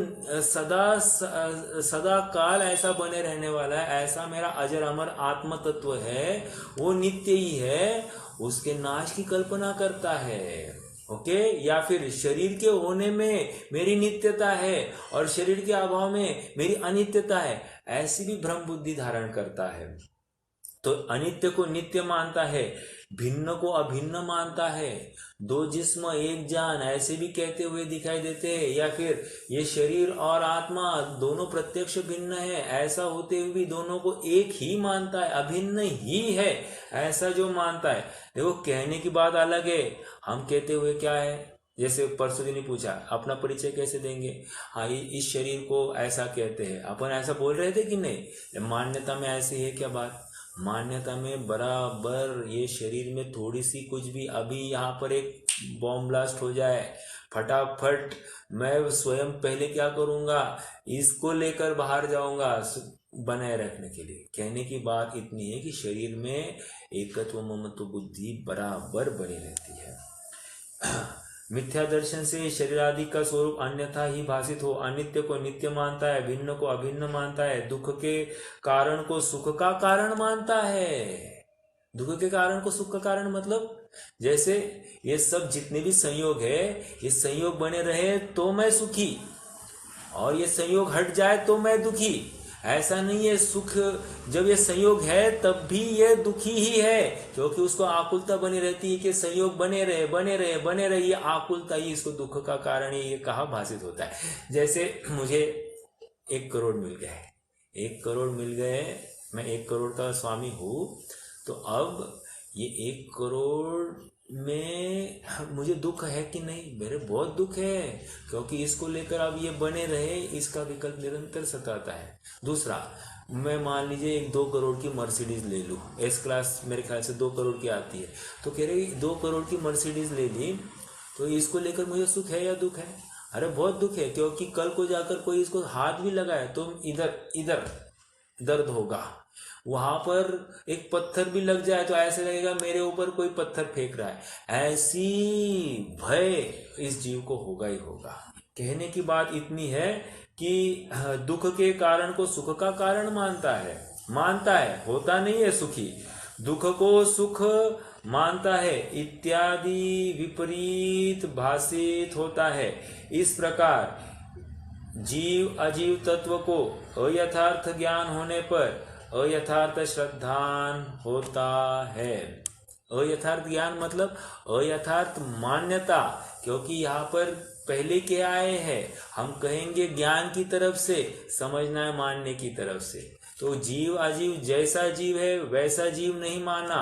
सदा काल ऐसा बने रहने वाला है, ऐसा मेरा अजर अमर आत्म तत्व है, वो नित्य ही है, उसके नाश की कल्पना करता है। ओके, या फिर शरीर के होने में मेरी नित्यता है और शरीर के अभाव में मेरी अनित्यता है, ऐसी भी भ्रम बुद्धि धारण करता है। तो अनित्य को नित्य मानता है, भिन्न को अभिन्न मानता है, दो जिस्म एक जान, ऐसे भी कहते हुए दिखाई देते हैं। या फिर ये शरीर और आत्मा दोनों प्रत्यक्ष भिन्न है, ऐसा होते हुए भी दोनों को एक ही मानता है, अभिन्न ही है, ऐसा जो मानता है। देखो, कहने की बात अलग है, हम कहते हुए क्या है, जैसे परसों दिन ही पूछा अपना परिचय कैसे देंगे, हाँ इस शरीर को ऐसा कहते हैं, अपन ऐसा बोल रहे थे कि नहीं, मान्यता में ऐसी है क्या बात, मान्यता में बराबर ये शरीर में थोड़ी सी कुछ भी, अभी यहाँ पर एक बॉम्ब ब्लास्ट हो जाए, फटाफट मैं स्वयं पहले क्या करूँगा, इसको लेकर बाहर जाऊँगा बनाए रखने के लिए। कहने की बात इतनी है कि शरीर में एकत्व ममत्व बुद्धि बराबर बनी रहती है। मिथ्या दर्शन से शरीर आदि का स्वरूप अन्यथा ही भाषित हो, अनित्य को नित्य मानता है, भिन्न को अभिन्न मानता है, दुख के कारण को सुख का कारण मानता है। दुख के कारण को सुख का कारण मतलब जैसे ये सब जितने भी संयोग है, ये संयोग बने रहे तो मैं सुखी और ये संयोग हट जाए तो मैं दुखी, ऐसा नहीं है। सुख जब ये संयोग है तब भी ये दुखी ही है, क्योंकि उसको आकुलता बनी रहती है कि संयोग बने रहे बने रहे बने रहे, ये आकुलता ही इसको दुख का कारण है, ये कहाँ भाषित होता है। जैसे मुझे 1 करोड़ मिल गए, 1 करोड़ मिल गए, मैं 1 करोड़ का स्वामी हूँ, तो अब ये 1 करोड़ में मुझे दुख है कि नहीं, मेरे बहुत दुख है, क्योंकि इसको लेकर अब ये बने रहे, इसका विकल्प निरंतर सताता है। दूसरा, मैं मान लीजिए 1-2 करोड़ की मर्सिडीज ले लूँ, एस क्लास मेरे ख्याल से 2 करोड़ की आती है, तो कह रहे 2 करोड़ की मर्सिडीज ले ली, तो इसको लेकर मुझे सुख है या दुख है? अरे बहुत दुख है, क्योंकि कल को जाकर कोई इसको हाथ भी लगाए तो इधर दर्द होगा, वहां पर एक पत्थर भी लग जाए तो ऐसे लगेगा मेरे ऊपर कोई पत्थर फेंक रहा है। ऐसी भय इस जीव को होगा ही होगा। कहने की बात इतनी है कि दुख के कारण को सुख का कारण मानता है, होता नहीं है सुखी, दुख को सुख मानता है इत्यादि विपरीत भाषित होता है। इस प्रकार जीव अजीव तत्व को अयथार्थ ज्ञान होने पर अयथार्थ श्रद्धान होता है। अयथार्थ ज्ञान मतलब अयथार्थ मान्यता, क्योंकि यहाँ पर पहले के आए हैं, हम कहेंगे ज्ञान की तरफ से, समझना है मानने की तरफ से। तो जीव अजीव जैसा जीव है वैसा जीव नहीं माना,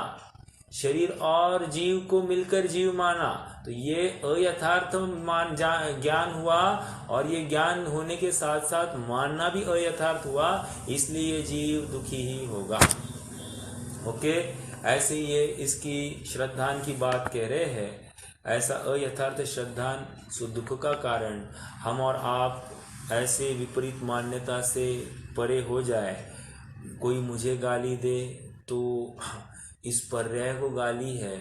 शरीर और जीव को मिलकर जीव माना, तो ये अयथार्थ ज्ञान हुआ, और ये ज्ञान होने के साथ साथ मानना भी अयथार्थ हुआ, इसलिए ये जीव दुखी ही होगा। ओके, ऐसे ये इसकी श्रद्धान की बात कह रहे हैं। ऐसा अयथार्थ श्रद्धान दुख का कारण हम और आप ऐसे विपरीत मान्यता से परे हो जाए। कोई मुझे गाली दे तो इस पर्याय को गाली है,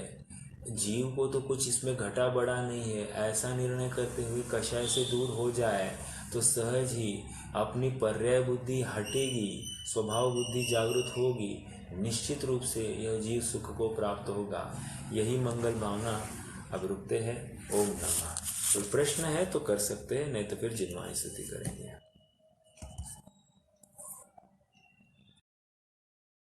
जीव को तो कुछ इसमें घटा बढ़ा नहीं है, ऐसा निर्णय करते हुए कषाय से दूर हो जाए तो सहज ही अपनी पर्याय बुद्धि हटेगी, स्वभाव बुद्धि जागृत होगी, निश्चित रूप से यह जीव सुख को प्राप्त होगा। यही मंगल भावना। अब रुकते हैं। ओम नमः। कोई प्रश्न है तो कर सकते हैं, नहीं तो फिर जिन्वाणी स्तुति करेंगे।